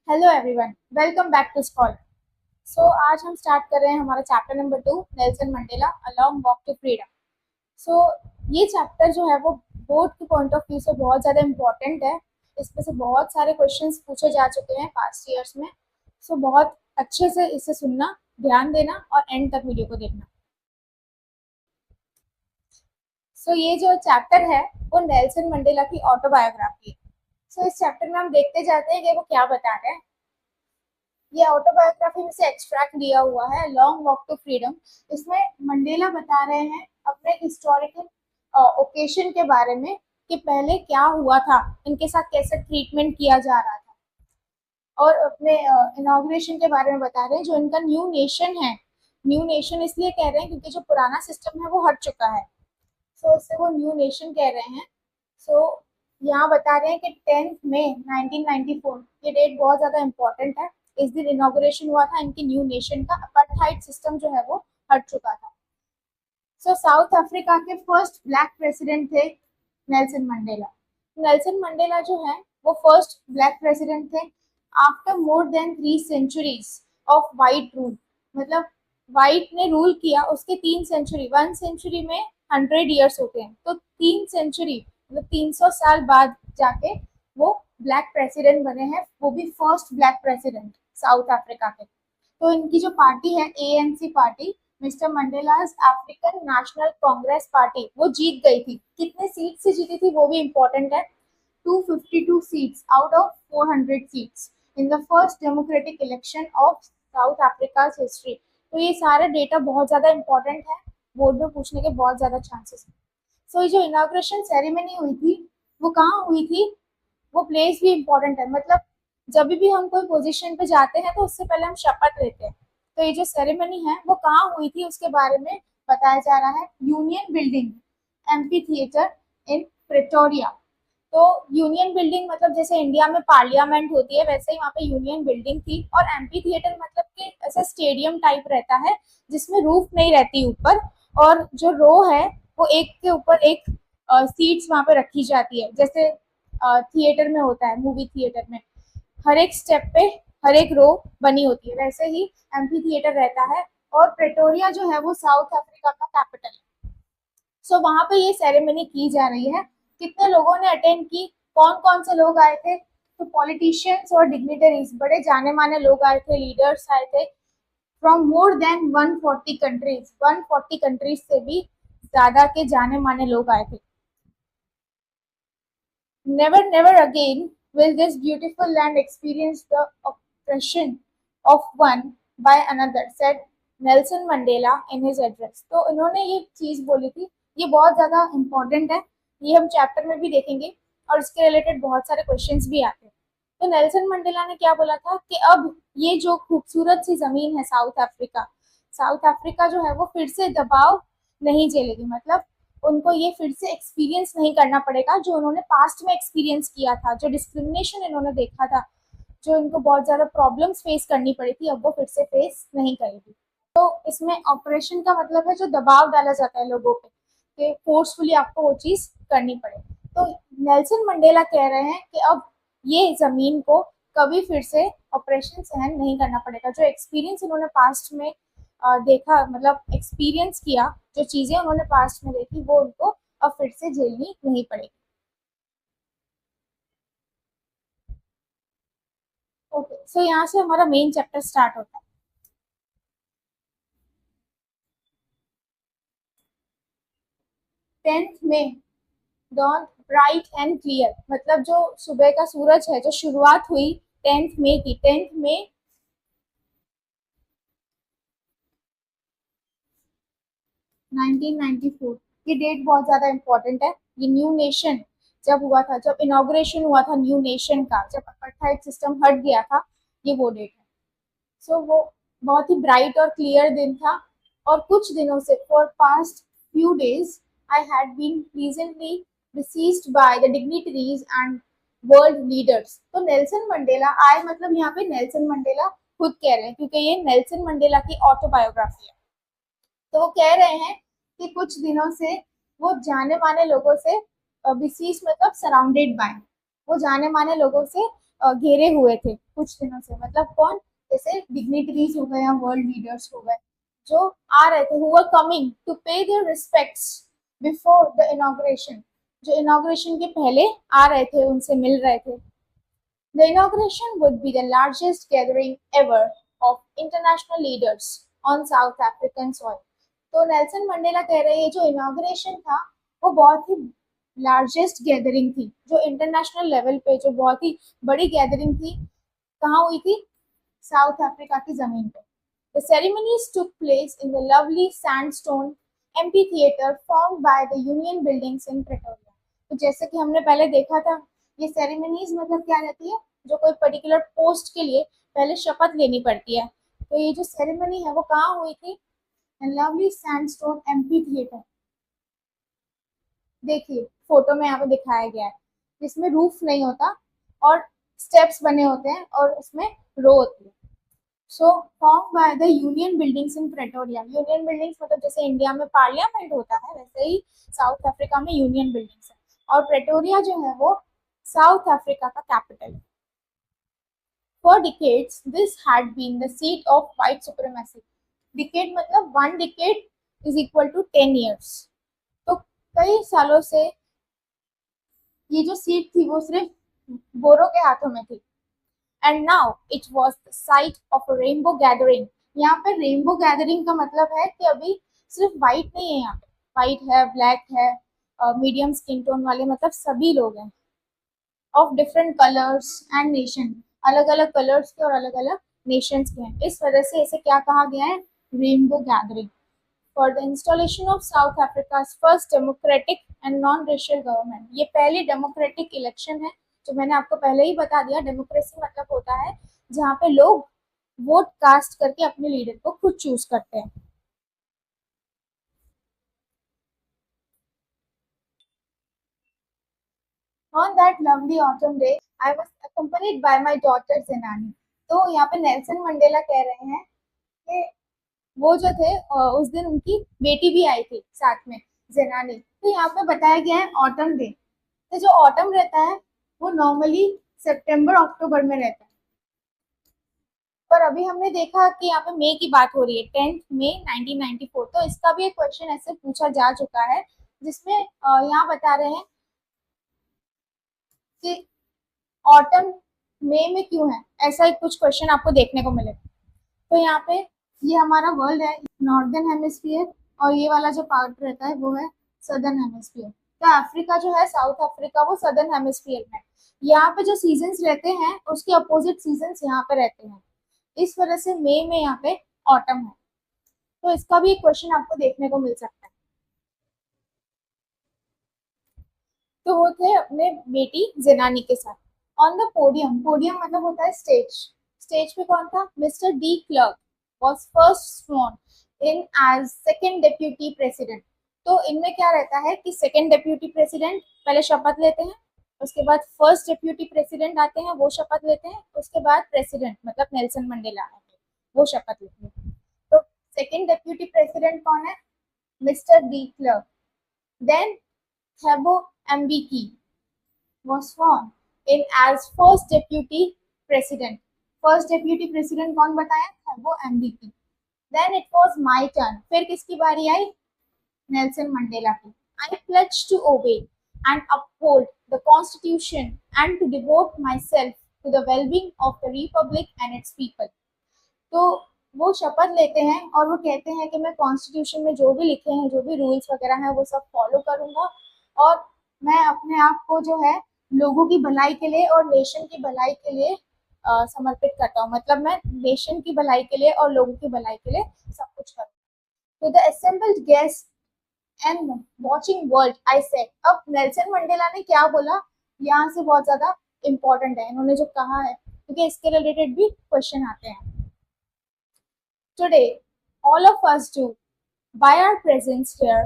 Hello everyone, welcome back to scholar. So आज हम start कर रहे हैं हमारा chapter number 2, Nelson Mandela a long walk to freedom. So ये चैप्टर जो है वो बोर्ड के पॉइंट ऑफ व्यू से बहुत ज़्यादा इम्पोर्टेंट है। इसमें से बहुत सारे क्वेश्चंस पूछे जा चुके हैं पास्ट ईयर्स में। सो बहुत अच्छे से इसे सुनना, ध्यान देना और एंड तक वीडियो को देखना। सो ये जो चैप्टर है वो नेल्सन मंडेला की ऑटोबायोग्राफी है। सो इस चैप्टर में हम देखते जाते हैं कि वो क्या बता रहे हैं। ये ऑटोबायोग्राफी में से एक्सट्रैक्ट लिया हुआ है, लॉन्ग वॉक टू फ्रीडम। इसमें मंडेला बता रहे हैं अपने हिस्टोरिकल ओकेशन के बारे में कि पहले क्या हुआ था, इनके साथ कैसे ट्रीटमेंट किया जा रहा था, और अपने इनॉग्रेशन के बारे में बता रहे हैं। जो इनका न्यू नेशन है, न्यू नेशन इसलिए कह रहे हैं क्योंकि जो पुराना सिस्टम है वो हट चुका है, सो इससे वो न्यू नेशन कह रहे हैं। सो यहाँ बता रहे हैं कि 10 मई 1994, ये डेट बहुत ज़्यादा इंपॉर्टेंट है। इस दिन इनॉग्रेशन हुआ था इनके न्यू नेशन का। अपार्थाइड सिस्टम जो है वो हट चुका था। सो साउथ अफ्रीका के फर्स्ट ब्लैक प्रेसिडेंट थे नेल्सन मंडेला। नेल्सन मंडेला जो है वो फर्स्ट ब्लैक प्रेसिडेंट थे after more than 3 centuries of white rule. मतलब वाइट ने रूल किया उसके 3 सेंचुरी, 1 सेंचुरी में 100 years होते हैं, तो 3 सेंचुरी मतलब 300 साल बाद जाके वो ब्लैक प्रेसिडेंट बने हैं, वो भी first black president South Africa के। तो इनकी जो पार्टी है ANC party, Mister Mandela's African National Congress party, वो जीत गई थी। कितने सीट से जीती थी वो भी इम्पोर्टेंट है। 252 seats out of 400 seats in the first democratic election of south Africa history. तो ये सारे डेटा बहुत ज्यादा इंपॉर्टेंट है, बोर्ड में पूछने के बहुत ज्यादा चांसेस है। सो ये जो इनॉग्रेशन सेरेमनी हुई थी वो कहाँ हुई थी, वो प्लेस भी इम्पोर्टेंट है। मतलब जब भी हम कोई पोजीशन पे जाते हैं तो उससे पहले हम शपथ लेते हैं। तो ये जो सेरेमनी है वो कहाँ हुई थी उसके बारे में बताया जा रहा है। Union building amphi theatre in Pretoria. तो यूनियन बिल्डिंग मतलब जैसे इंडिया में पार्लियामेंट होती है वैसे ही वहाँ पे यूनियन बिल्डिंग थी। और एम्पी थिएटर मतलब कि ऐसा स्टेडियम टाइप रहता है जिसमें रूफ नहीं रहती ऊपर, और जो रो है वो एक के ऊपर एक सीट्स वहाँ पे रखी जाती है, जैसे थिएटर में होता है, मूवी थिएटर में हर एक स्टेप पे हर एक रो बनी होती है, वैसे ही एम्पी थिएटर रहता है। और प्रेटोरिया जो है वो साउथ अफ्रीका का कैपिटल है। सो वहां पे ये सेरेमनी की जा रही है। कितने लोगों ने अटेंड की, कौन कौन से लोग आए थे, तो पॉलिटिशियंस और डिग्निटरीज, बड़े जाने माने लोग आए थे, लीडर्स आए थे from more than 140 countries. 140 countries से भी ज्यादा के जाने माने लोग आए थे। Never, never again will this beautiful land experience the oppression of one by another, said Nelson Mandela in his address. तो इन्होंने ये चीज बोली थी, ये बहुत ज्यादा इंपॉर्टेंट है, ये हम चैप्टर में भी देखेंगे और इसके रिलेटेड बहुत सारे क्वेश्चंस भी आते हैं। तो नेल्सन मंडेला ने क्या बोला था कि अब ये जो खूबसूरत सी जमीन है साउथ अफ्रीका, साउथ अफ्रीका जो है वो फिर से दबाव नहीं झेलेगी। मतलब उनको ये फिर से एक्सपीरियंस नहीं करना पड़ेगा जो उन्होंने पास्ट में एक्सपीरियंस किया था, जो डिस्क्रिमिनेशन इन्होंने देखा था, जो इनको बहुत ज्यादा प्रॉब्लम्स फेस करनी पड़ी थी, अब वो फिर से फेस नहीं करेगी। तो इसमें ऑपरेशन का मतलब है जो दबाव डाला जाता है लोगों पे कि फोर्सफुली आपको वो चीज करनी पड़े। तो नेल्सन मंडेला कह रहे हैं कि अब ये जमीन को कभी फिर से ऑपरेशन सहन नहीं करना पड़ेगा। जो एक्सपीरियंस उन्होंने पास्ट में देखा, मतलब एक्सपीरियंस किया, जो चीजें उन्होंने पास्ट में देखी वो उनको अब फिर से झेलनी नहीं पड़ेगी। ओके, सो यहाँ से हमारा मेन चैप्टर स्टार्ट होता है। 10 मई डॉन ब्राइट एंड क्लियर, मतलब जो सुबह का सूरज है, जो शुरुआत हुई 10 मई की, 10 मई 1994, ये डेट बहुत ज्यादा इंपॉर्टेंट है। ये न्यू नेशन जब हुआ था, जब इनॉग्रेशन हुआ था न्यू नेशन का, जब अपार्थाइड सिस्टम हट गया था, ये वो डेट है। सो वो बहुत ही ब्राइट और क्लियर दिन था। और कुछ दिनों से for past few days I had been pleasantly besieged by the dignitaries and world leaders. तो नेल्सन मंडेला आए, मतलब यहाँ पे नेल्सन मंडेला खुद कह रहे हैं क्योंकि ये नेल्सन मंडेला की ऑटोबायोग्राफी है। तो वो कह रहे हैं कि कुछ दिनों से वो जाने माने लोगों से बिसीज मतलब सराउंडेड बाय, वो जाने माने लोगों से घेरे हुए थे कुछ दिनों से, मतलब कौन, जैसे डिग्निटरीज हो गए या वर्ल्ड लीडर्स हो गए, जो आ रहे थे, who were coming to pay their respects before the inauguration, जो इनॉग्रेशन के पहले आ रहे थे, उनसे मिल रहे थे। The inauguration would be the largest gathering ever of international leaders on South African soil. तो नेल्सन मंडेला कह रहे हैं जो इनॉग्रेशन था वो बहुत ही लार्जेस्ट गैदरिंग थी, जो इंटरनेशनल लेवल पे जो बहुत ही बड़ी गैदरिंग थी, कहाँ हुई थी? साउथ अफ्रीका की जमीन पे। The ceremonies took place in the lovely sandstone amphitheater formed by the Union Buildings in Pretoria. तो जैसे कि हमने पहले देखा था, ये सेरेमनीज मतलब क्या रहती है, जो कोई पर्टिकुलर पोस्ट के लिए पहले शपथ लेनी पड़ती है। तो ये जो सेरेमनी है वो कहाँ हुई थी? लवली सैंडस्टोन एम्फीथिएटर, देखिए फोटो में यहाँ पे दिखाया गया है, जिसमें रूफ नहीं होता और स्टेप्स बने होते हैं और उसमें रो होती है। So form by the union buildings in Pretoria. Union buildings मतलब जैसे इंडिया में पार्लियामेंट होता है, वैसे ही साउथ अफ्रीका में यूनियन बिल्डिंग्स है, और प्रेटोरिया जो है वो साउथ अफ्रीका का कैपिटल है। For decades, this had been the seat of white supremacy. Decade मतलब one decade is equal to 10 years. तो कई सालों से ये जो सीट थी वो सिर्फ गोरों के हाथों में थी। And now it was the site of a rainbow gathering. यहाँ पे रेनबो गैदरिंग का मतलब है कि अभी सिर्फ व्हाइट नहीं है, यहाँ पे व्हाइट है, ब्लैक है, मीडियम स्किन टोन वाले, मतलब सभी लोग हैं, of different colours and nation, अलग अलग कलर्स के और अलग अलग नेशंस के हैं। इस वजह से इसे क्या कहा गया है? Rainbow gathering. For the installation of South Africa's first democratic and non racial government. ये पहली डेमोक्रेटिक इलेक्शन है, जो मैंने आपको पहले ही बता दिया। डेमोक्रेसी मतलब होता है जहाँ पे लोग वोट कास्ट करके अपने लीडर को खुद चूज करते हैं। On that lovely autumn day, I was accompanied by my daughter Zenani. तो यहाँ पे नेल्सन मंडेला कह रहे हैं कि वो जो थे उस दिन उनकी बेटी भी आई थी साथ में, जेनानी। तो यहाँ पे बताया गया है ऑटम डे। तो जो ऑटम रहता है वो नॉर्मली सितंबर अक्टूबर में रहता है, पर अभी हमने देखा कि यहाँ पे मई की बात हो रही है, 10 मई 1994। तो इसका भी एक क्वेश्चन ऐसे पूछा जा चुका है, जिसमें यहाँ बता रहे हैं कि ऑटम मई में क्यों है, ऐसा एक कुछ क्वेश्चन आपको देखने को मिलेगा। तो यहाँ पे ये हमारा वर्ल्ड है, नॉर्दर्न हेमिस्फीयर, और ये वाला जो पार्ट रहता है वो है सदर्न हेमिस्फीयर। तो अफ्रीका जो है, साउथ अफ्रीका, वो सदर्न हेमिस्फीयर में। यहाँ पे जो सीजन्स रहते हैं उसके अपोजिट सीजन्स यहाँ पे रहते हैं, इस वजह से मई में यहाँ पे ऑटम है। तो इसका भी एक क्वेश्चन आपको देखने को मिल सकता है। तो वो थे अपने बेटी जेनानी के साथ। ऑन द पोडियम, पोडियम मतलब होता है स्टेज, स्टेज पे कौन था? Mister de clerk was first sworn in as second deputy president। तो इनमें क्या रहता है कि सेकंड डेप्यूटी प्रेसिडेंट पहले शपथ लेते हैं, उसके बाद फर्स्ट डेप्यूटी प्रेसिडेंट आते हैं, वो शपथ लेते हैं, उसके बाद प्रेसिडेंट मतलब नेल्सन मंडेला आते हैं, वो शपथ लेते हैं। तो सेकंड डेप्यूटी प्रेसिडेंट कौन है? Mister de Klerk. Then Thabo Mbeki was sworn in as first deputy president। First deputy president कौन बताया था? वो Mbeki. Then it was my turn, फिर किसकी बारी आई? नेल्सन मंडेला की। I pledge to obey and uphold the constitution and to devote myself to the wellbeing of the republic and its people. तो वो शपथ लेते हैं और वो कहते हैं कि मैं कॉन्स्टिट्यूशन में जो भी लिखे हैं, जो भी रूल्स वगैरह हैं, वो सब फॉलो करूंगा, और मैं अपने आप को जो है लोगों की भलाई के लिए और नेशन की भलाई के लिए समर्पित करता हूँ। मतलब मैं नेशन की भलाई के लिए और लोगों की भलाई के लिए सब कुछ करूँ। तो the assembled guest and watching world I said. अब नेल्सन मंडेला ने क्या बोला, यहाँ से बहुत ज्यादा इंपॉर्टेंट है इन्होंने जो कहा है, क्योंकि इसके रिलेटेड भी क्वेश्चन आते हैं। Today, all of us do, by our presence here,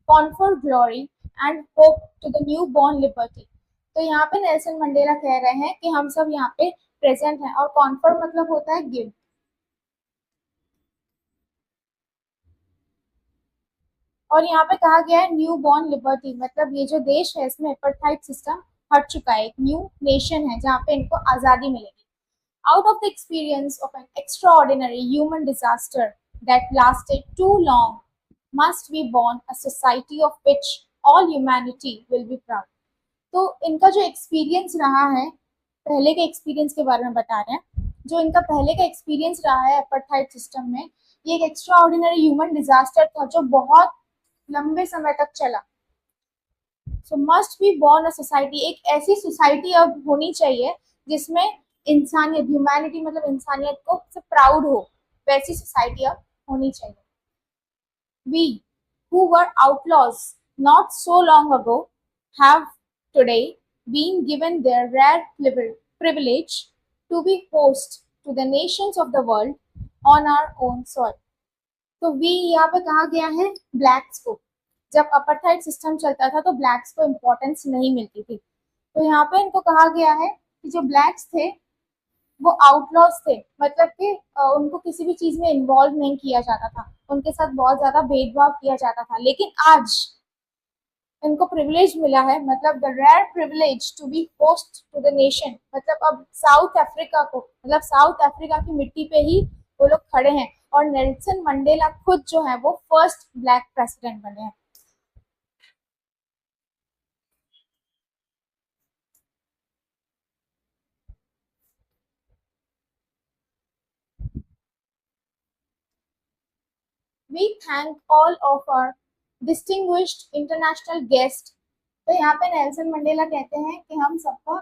confer glory and hope to the newborn liberty। तो यहाँ पे नेल्सन मंडेला कह रहे हैं कि हम सब यहाँ पे प्रेजेंट हैं, और कॉन्फर मतलब होता है गिव। और यहाँ पे कहा गया है न्यू बॉर्न लिबर्टी, मतलब ये जो देश है इसमें एपर्टाइड सिस्टम हट चुका है, एक न्यू नेशन है जहाँ पे इनको आज़ादी मिलेगी। Out of the experience of an extraordinary human disaster that lasted too long must be born a society of which all humanity will be proud। तो इनका जो एक्सपीरियंस रहा है, पहले के एक्सपीरियंस के बारे में बता रहे हैं, जो इनका पहले का एक्सपीरियंस रहा है अपार्थाइड सिस्टम में, ये एक एक्स्ट्रा ऑर्डिनरी ह्यूमन डिजास्टर था जो बहुत लंबे समय तक चला। सो must be born a society, एक ऐसी सोसाइटी अब होनी चाहिए जिसमें इंसानियत, ह्यूमैनिटी मतलब इंसानियत को से प्राउड हो, वैसी सोसाइटी अब होनी चाहिए। We, who were outlaws not so long ago, have today been given their rare privilege to be host to the nations of the world on our own soil। तो वी यहाँ पे कहा गया है ब्लैक्स को। जब अपार्थाइड सिस्टम चलता था तो ब्लैक्स को इम्पोर्टेंस नहीं मिलती थी, तो यहाँ पे इनको कहा गया है कि जो ब्लैक्स थे वो आउटलॉज थे, मतलब कि उनको किसी भी चीज में इन्वॉल्व नहीं किया जाता था, उनके साथ बहुत ज्यादा भेदभाव किया जाता था। लेकिन आज इनको प्रिविलेज मिला है, मतलब the rare privilege to be host to the nation, मतलब अब साउथ अफ्रीका को, मतलब साउथ अफ्रीका की मिट्टी पे ही वो लोग खड़े हैं, और नेल्सन मंडेला खुद जो है वो फर्स्ट ब्लैक प्रेसिडेंट बने हैं। We thank all of our distinguished international guests। तो यहाँ पे नेल्सन मंडेला कहते हैं कि हम सबका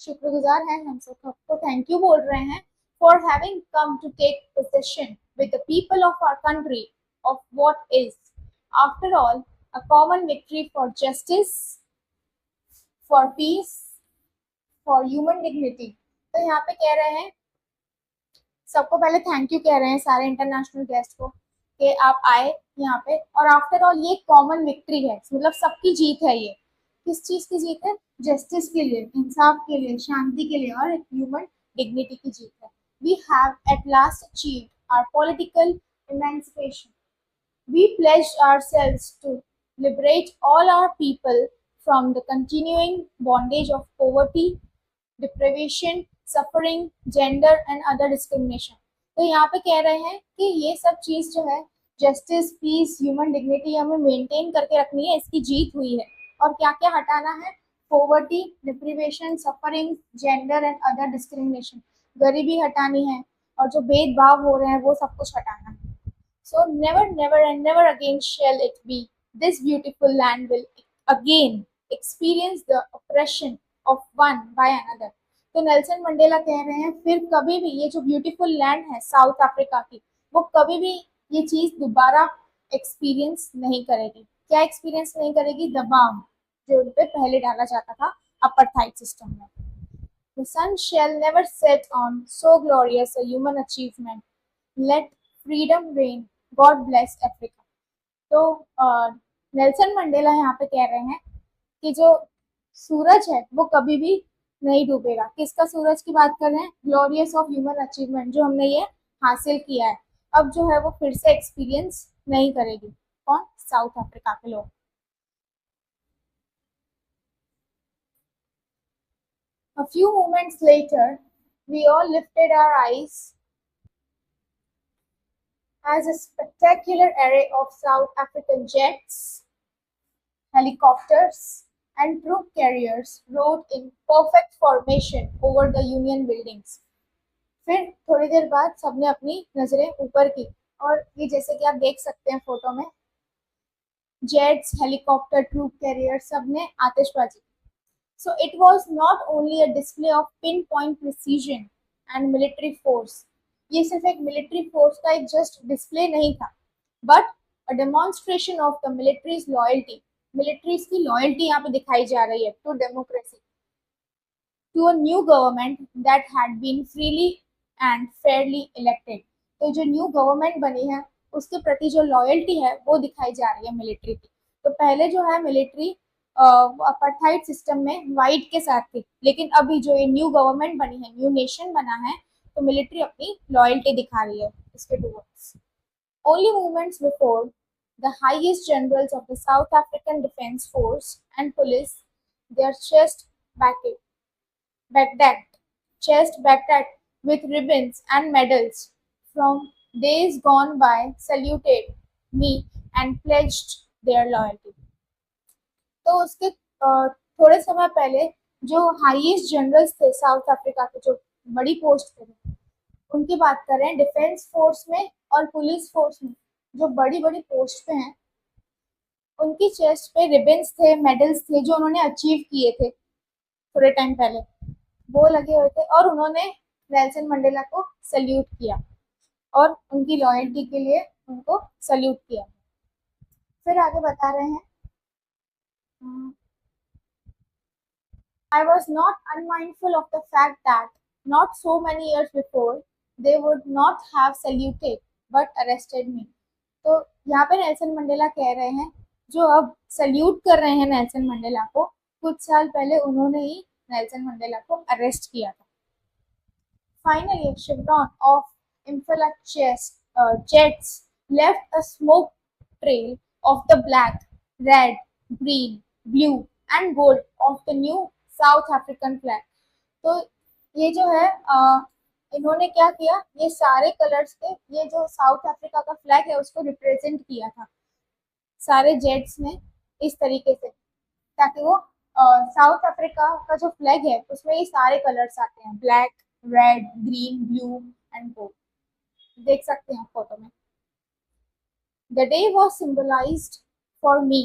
शुक्रगुजार हैं, हम सबको थैंक यू बोल रहे हैं for having come to take possession with the people of our country of what is after all a common victory for justice, for peace, for human dignity. तो यहाँ पे कह रहे हैं, सबको पहले थैंक यू कह रहे हैं सारे इंटरनेशनल गेस्ट को कि आप आए यहाँ पे, और आफ्टर ऑल ये कॉमन विक्ट्री है, मतलब सबकी जीत है। ये किस चीज की जीत है? जस्टिस के लिए, इंसाफ के लिए, शांति के लिए और ह्यूमन डिग्निटी की जीत है। We have at last achieved our political emancipation. We pledge ourselves to liberate all our people from the continuing bondage of poverty, deprivation, suffering, gender and other discrimination। तो यहाँ पे कह रहे हैं कि ये सब चीज जो है, जस्टिस, पीस, ह्यूमन डिग्निटी हमें मेंटेन करके रखनी है, इसकी जीत हुई है। और क्या क्या हटाना है? Poverty, deprivation, suffering, gender and other discrimination, गरीबी हटानी है, और जो भेदभाव हो रहे हैं वो सब कुछ हटाना है। So never, never and never again shall it be. This beautiful land will again experience the oppression of one by another। तो नेल्सन मंडेला कह रहे हैं फिर कभी भी ये जो ब्यूटीफुल लैंड है साउथ अफ्रीका की, वो कभी भी ये चीज दोबारा एक्सपीरियंस नहीं करेगी। क्या एक्सपीरियंस नहीं करेगी? दबाव जो उन पे पहले डाला जाता था अपार्थाइड सिस्टम में। The sun shall never set on so glorious a human achievement। Let freedom reign। God bless Africa। तो नेल्सन मंडेला यहाँ पे कह रहे हैं कि जो सूरज है वो कभी भी नहीं डूबेगा। किसका सूरज की बात कर रहे हैं? ग्लोरियस ऑफ ह्यूमन अचीवमेंट, जो हमने ये हासिल किया है, अब जो है वो फिर से एक्सपीरियंस नहीं करेगी। कौन? साउथ अफ्रीका के लोग। A few moments later, we all lifted our eyes as a spectacular array of South African jets, helicopters, and troop carriers rode in perfect formation over the Union buildings। फिर थोड़ी देर बाद सबने अपनी नजरें ऊपर की, और ये जैसे कि आप देख सकते हैं फोटो में, जेट्स, हेलीकॉप्टर, ट्रूप कैरियर, सबने आतिशबाजी। So it was not only a display of pinpoint precision and military force। ये सिर्फ एक मिलिट्री फोर्स का एक जस्ट डिस्प्ले नहीं था, but a demonstration of the military's loyalty. Military's की लॉयल्टी यहाँ पे दिखाई जा रही है to democracy, to a new government that had been freely and fairly elected. तो जो न्यू गवर्नमेंट बनी है उसके प्रति जो लॉयल्टी है वो दिखाई जा रही है मिलिट्री की। तो पहले जो है मिलिट्री अपार्थाइड सिस्टम में वाइट के साथ थी, लेकिन अभी जो ये न्यू गवर्नमेंट बनी है, न्यू नेशन बना है, तो मिलिट्री अपनी लॉयल्टी दिखा रही है इसके towards. Only moments before, the highest generals of the South African Defence Force and Police their chest backdecked, chest backdecked with ribbons and medals from days gone by, saluted me and pledged their loyalty. तो उसके थोड़े समय पहले जो highest generals थे south Africa के, जो बड़ी पोस्ट पे थे, उनकी बात कर रहे हैं। डिफेंस फोर्स में और पुलिस फोर्स में जो बड़ी बड़ी पोस्ट पे हैं, उनकी चेस्ट पे रिबन्स थे, मेडल्स थे जो उन्होंने अचीव किए थे थोड़े टाइम पहले, वो लगे हुए थे और उन्होंने नेल्सन मंडेला को सल्यूट किया और उनकी लॉयल्टी के लिए उनको सल्यूट किया। फिर आगे बता रहे हैं, I was not unmindful of the fact that not so many years before they would not have saluted but arrested me. तो यहाँ पे नेल्सन मंडेला कह रहे हैं, जो अब सल्यूट कर रहे हैं नेल्सन मंडेला को, कुछ साल पहले उन्होंने ही नेल्सन मंडेला को अरेस्ट किया था। Finally, a chevron of Impala jets left a smoke trail of the black, red, green, blue and gold of the new South African flag. तो ये जो है इन्होंने क्या किया, ये सारे कलर्स के, ये जो साउथ अफ्रीका का फ्लैग है उसको रिप्रेजेंट किया था सारे जेट्स ने इस तरीके से, ताकि वो साउथ अफ्रीका का जो फ्लैग है उसमें ये सारे कलर्स आते हैं, black, red, green, blue and gold, देख सकते हैं फोटो में। The day was symbolized for me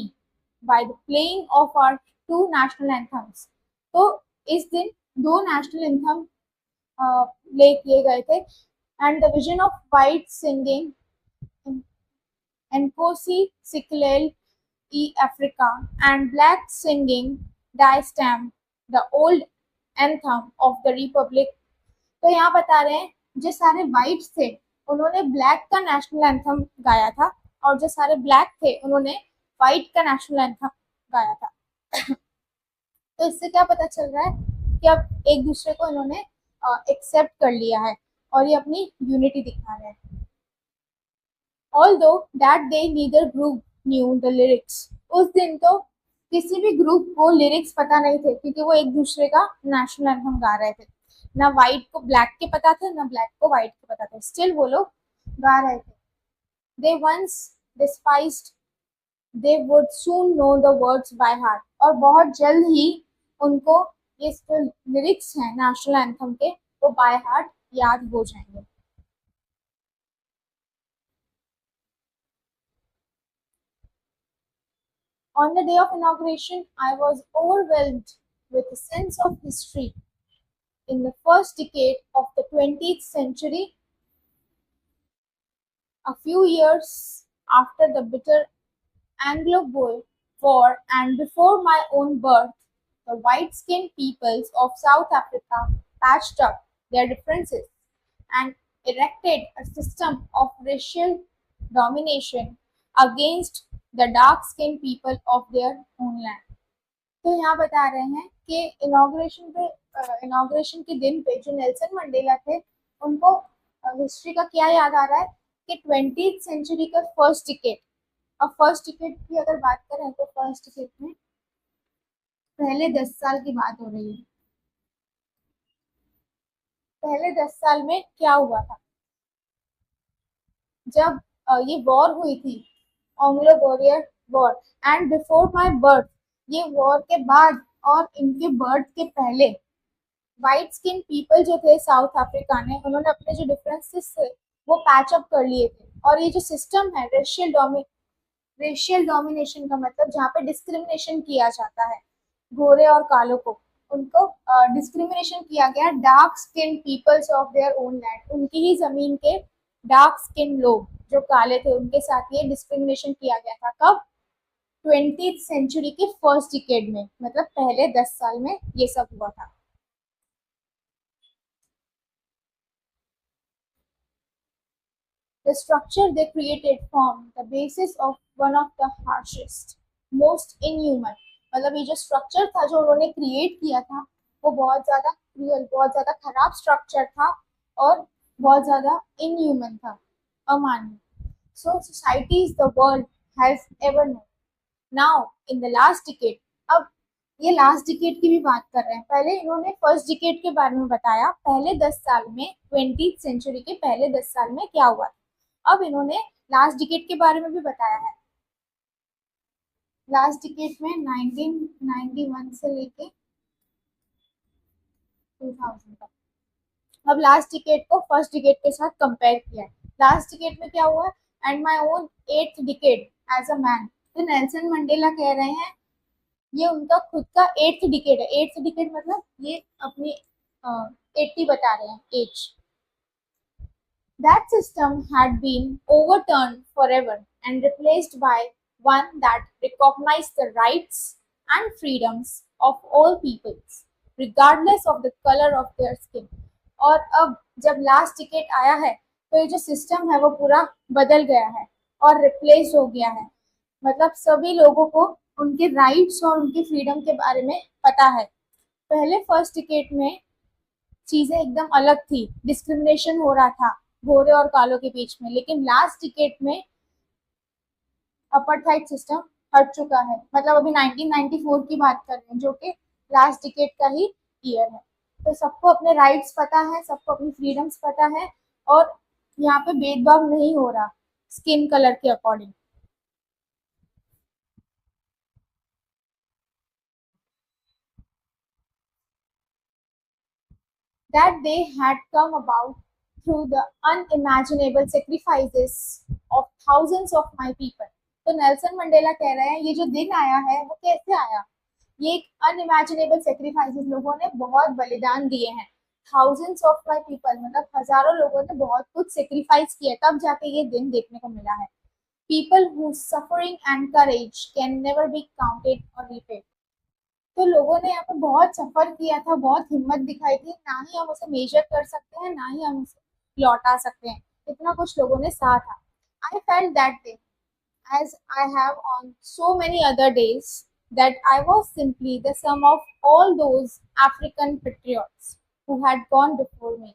by the playing of our two national anthems. तो इस दिन दो नेशनल एंथम प्ले किए गए थे, and the vision of white singing Nkosi Sikelel e Africa and black singing Die Stamp, the old anthem of the Republic. तो यहाँ बता रहे हैं, जो सारे वाइट्स थे उन्होंने ब्लैक का नेशनल एंथम गाया था, और जो सारे ब्लैक थे उन्होंने वाइट का नेशनल एंथम गाया था। तो इससे क्या पता चल रहा है कि अब एक दूसरे को इन्होंने एक्सेप्ट कर लिया है और ये अपनी यूनिटी दिखा रहे हैं। Although that day neither group knew the lyrics. उस दिन तो किसी भी ग्रुप को लिरिक्स पता नहीं थे, क्योंकि वो एक दूसरे का नेशनल एंथम गा रहे थे। ना वाइट को ब्लैक के पता थे, ना ब्लैक को वाइट के पता थे, स्टिल वो लोग गा रहे थे। They once despised, they would soon know the words by heart. और बहुत जल्द ही उनको ये जो लिरिक्स हैं नेशनल एंथम के, वो बाय हार्ट याद हो जाएंगे। On the day of inauguration, I was overwhelmed with a sense of history. In the first decade of the 20th century, a few years after the bitter Anglo-Boer War and before my own birth, the white-skinned peoples of South Africa patched up their differences and erected a system of racial domination against the dark-skinned people of their own land. तो यहाँ बता रहे हैं कि inauguration के दिन पे जो नेल्सन मंडेला थे, उनको हिस्ट्री का क्या याद आ रहा है कि 20th सेंचुरी का फर्स्ट डिकेड। अब फर्स्ट डिकेड की अगर बात करें तो फर्स्ट डिकेड में पहले 10 साल की बात हो रही है। पहले 10 साल में क्या हुआ था, जब ये वॉर हुई थी, Anglo Boer war, and before my birth, ये वॉर के बाद और इनके बर्थ के पहले व्हाइट स्किन पीपल जो थे साउथ अफ्रीका ने, उन्होंने अपने जो डिफरेंसेस थे वो पैच अप कर लिए थे। और ये जो सिस्टम है रेशियल डोमिनेशन का मतलब जहाँ पे डिस्क्रिमिनेशन किया जाता है गोरे और कालों को, उनको डिस्क्रिमिनेशन किया गया dark skin peoples of their own land, उनकी ही जमीन के डार्क स्किन लोग जो काले थे उनके साथ ये डिस्क्रिमिनेशन किया गया था। कब? 20th सेंचुरी के फर्स्ट डिकेड में, मतलब पहले 10 साल में ये सब हुआ था। The structure they created formed the basis of one of the harshest, most inhuman, मतलब ये जो स्ट्रक्चर था जो उन्होंने क्रिएट किया था वो बहुत ज्यादा क्रूअल, बहुत ज्यादा खराब स्ट्रक्चर था और बहुत ज्यादा इनह्यूमन था, अमानवीय। So societies the world has ever known. Now in the last decade, अब ये लास्ट डिकेड की भी बात कर रहे हैं। पहले इन्होंने फर्स्ट डिकेड के बारे में बताया, पहले 10 साल में, 20th सेंचुरी के पहले 10 साल में क्या हुआ। अब इन्होंने लास्ट डिकेड के बारे में भी बताया है। लास्ट डिकेड में 1991 से लेके 2000 तक। अब लास्ट डिकेड को फर्स्ट डिकेड के साथ कंपेयर किया है। लास्ट डिकेड में क्या हुआ, and my own 8th decade as a man. तो नेल्सन मंडेला कह रहे हैं ये उनका खुद का 8th डिकेड है। 8th डिकेड मतलब ये अपनी 80 बता रहे हैं as. That system had been overturned forever and replaced by one that recognized the rights and freedoms of all peoples, regardless of the color of their skin. और अब जब लास्ट टिकट आया है तो ये जो सिस्टम है वो पूरा बदल गया है और रिप्लेस हो गया है। मतलब सभी लोगों को उनके राइट्स और उनके फ्रीडम के बारे में पता है। पहले फर्स्ट टिकट में चीजें एकदम अलग थी, डिस्क्रिमिनेशन हो रहा था गोरे और कालों के बीच में, लेकिन लास्ट डिकेड में अपार्थाइड सिस्टम हट चुका है। मतलब अभी 1994 की बात कर रहे हैं जो कि लास्ट डिकेड का ही ईयर है। तो सबको अपने राइट्स पता है, सबको अपनी फ्रीडम्स पता है और यहाँ पे भेदभाव नहीं हो रहा स्किन कलर के according. That day had come about through the unimaginable sacrifices of thousands of my people. तो नेल्सन मंडेला कह रहे हैं ये जो दिन आया है वो कैसे आया। ये एक अनइमेजिनेबल सेक्रीफाइसेस, लोगों ने बहुत बलिदान दिए हैं। थाउजेंड्स ऑफ माई पीपल मतलब हजारों लोगों ने बहुत कुछ सेक्रीफाइस किया, तब जाके ये दिन देखने को मिला है। People who suffering and courage can never be counted और रिपेड। तो लोगों ने यहाँ पे बहुत सफर किया था, बहुत हिम्मत दिखाई थी, ना ही हम उसे मेजर कर सकते हैं ना ही हम उसे लौटा सकते हैं। इतना कुछ लोगों ने सहा था। I felt that day as I have on so many other days that I was simply the sum of all those African patriots who had gone before me.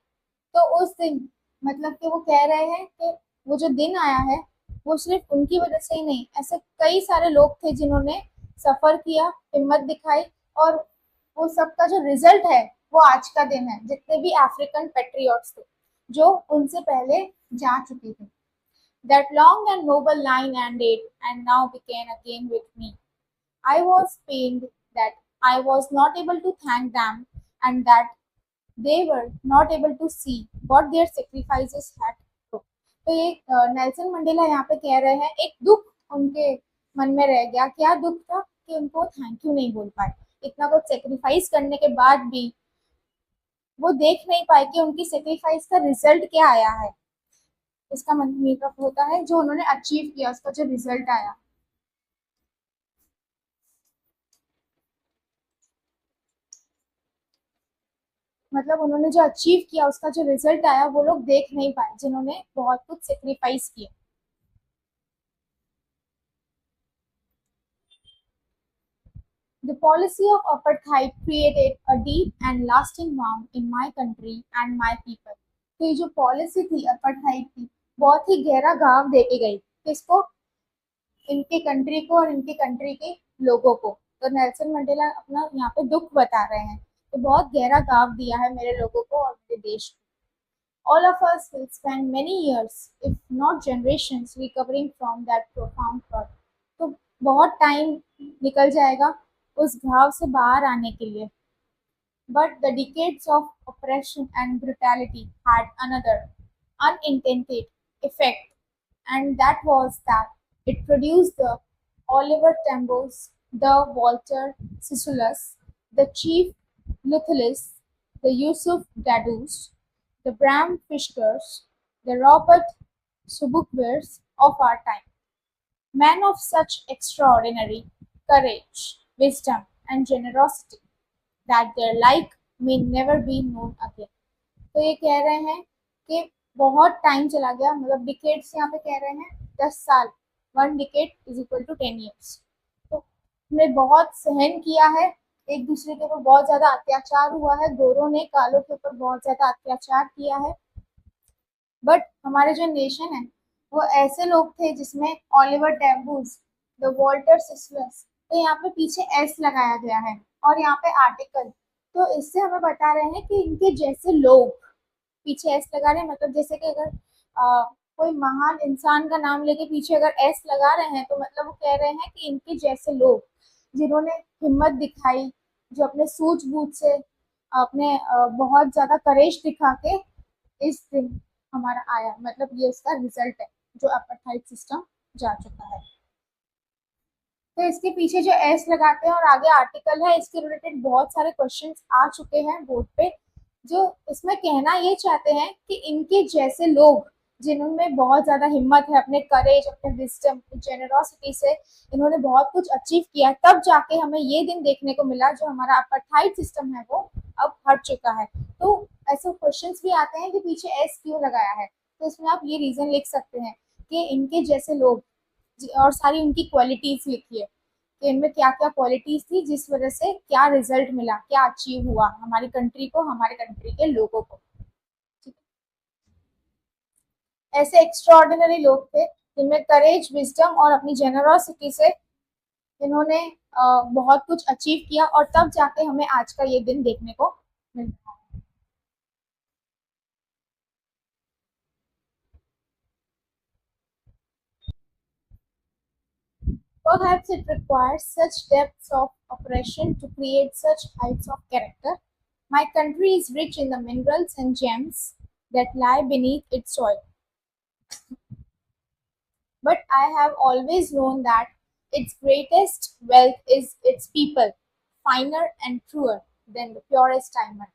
तो उस दिन मतलब कि वो कह रहे हैं कि वो जो दिन आया है वो सिर्फ उनकी वजह से ही नहीं, ऐसे कई सारे लोग थे जिन्होंने सफर किया, हिम्मत दिखाई, और वो सबका जो रिजल्ट है वो आज का दिन है। जितने भी अफ्रीकन पेट्रियट्स थे जो उनसे पहले जा चुके थे। That long and noble line ended and now began again with me. I was pained that I was not able to thank them and that they were not able to see what their sacrifices had to. तो ये Nelson Mandela यहाँ पे कह रहे हैं एक दुख उनके मन में रह गया। क्या दुख था कि उनको थैंक यू नहीं बोल पाए। इतना कुछ सेक्रीफाइस करने के बाद भी वो देख नहीं पाए कि उनकी सेक्रीफाइस का रिजल्ट क्या आया है। इसका मतलब होता है जो उन्होंने अचीव किया उसका जो रिजल्ट आया। मतलब उन्होंने जो अचीव किया उसका जो रिजल्ट आया वो लोग देख नहीं पाए जिन्होंने बहुत कुछ सेक्रीफाइस किया। The policy of apartheid created a deep and lasting wound in my country and my people. तो ये जो पॉलिसी थी apartheid की बहुत ही गहरा घाव देके गई किसको, इनके कंट्री को और इनके कंट्री के लोगों को। तो नेल्सन मंडेला अपना यहाँ पे दुख बता रहे हैं तो बहुत गहरा घाव दिया है मेरे लोगों को और मेरे देश को। All of us will spend many years, if not generations, recovering from that profound hurt. तो बहुत टाइम निकल जाएगा उस घाव से बाहर आने के लिए। But the decades of oppression and brutality had another unintended effect, and that was that it produced the Oliver Tambos, the Walter Sissulus, the Chief Luthulus, the Yusuf Dadus, the Bram Fischers, the Robert Subukwers of our time. Men of such extraordinary courage, wisdom, and generosity that their like may never be known again. तो ये कह रहे हैं कि बहुत time चला गया, मतलब डिकेड्स यहाँ पे कह रहे हैं 10 साल, 1 decade is equal to 10 years. तो हमने बहुत सहन किया है, एक दूसरे के ऊपर बहुत ज्यादा अत्याचार हुआ है, गोरों ने कालों के ऊपर बहुत ज्यादा अत्याचार किया है। बट हमारे जो नेशन है वो ऐसे लोग थे जिसमें ऑलिवर टेम्बूज, द वॉल्टर सिस्लस, तो यहाँ पे पीछे एस लगाया गया है और यहाँ पे आर्टिकल। तो इससे हमें बता रहे हैं कि इनके जैसे लोग, पीछे एस लगा रहे हैं, मतलब जैसे कि अगर कोई महान इंसान का नाम लेके पीछे अगर एस लगा रहे हैं तो मतलब वो कह रहे हैं कि इनके जैसे लोग जिन्होंने हिम्मत दिखाई, जो अपने सूझबूझ से अपने बहुत ज्यादा करेज दिखा के इस दिन हमारा आया, मतलब ये उसका रिजल्ट है जो अपार्थाइड सिस्टम जा चुका है। तो इसके पीछे जो एस लगाते हैं और आगे आर्टिकल है, इसके रिलेटेड बहुत सारे क्वेश्चंस आ चुके हैं बोर्ड पे, जो इसमें कहना ये चाहते हैं कि इनके जैसे लोग जिनमें बहुत ज्यादा हिम्मत है, अपने करेज, अपने विजडम, जेनरोसिटी से इन्होंने बहुत कुछ अचीव किया, तब जाके हमें ये दिन देखने को मिला जो हमारा अपार्थाइड सिस्टम है वो अब हट चुका है। तो ऐसे क्वेश्चंस भी आते हैं कि पीछे एस क्यों लगाया है, तो इसमें आप ये रीजन लिख सकते हैं कि इनके जैसे लोग, और सारी उनकी क्वालिटीज लिखिए कि इनमें क्या क्या क्वालिटीज थी जिस वजह से क्या रिजल्ट मिला, क्या अचीव हुआ हमारी कंट्री को, हमारे कंट्री के लोगों को। ऐसे एक्स्ट्रॉर्डिनरी लोग थे जिनमें करेज, विजडम और अपनी जेनरोसिटी से इन्होंने बहुत कुछ अचीव किया, और तब जाके हमें आज का ये दिन देखने को मिल रहा है। Perhaps it requires such depths of oppression to create such heights of character. My country is rich in the minerals and gems that lie beneath its soil. But I have always known that its greatest wealth is its people, finer and truer than the purest diamond.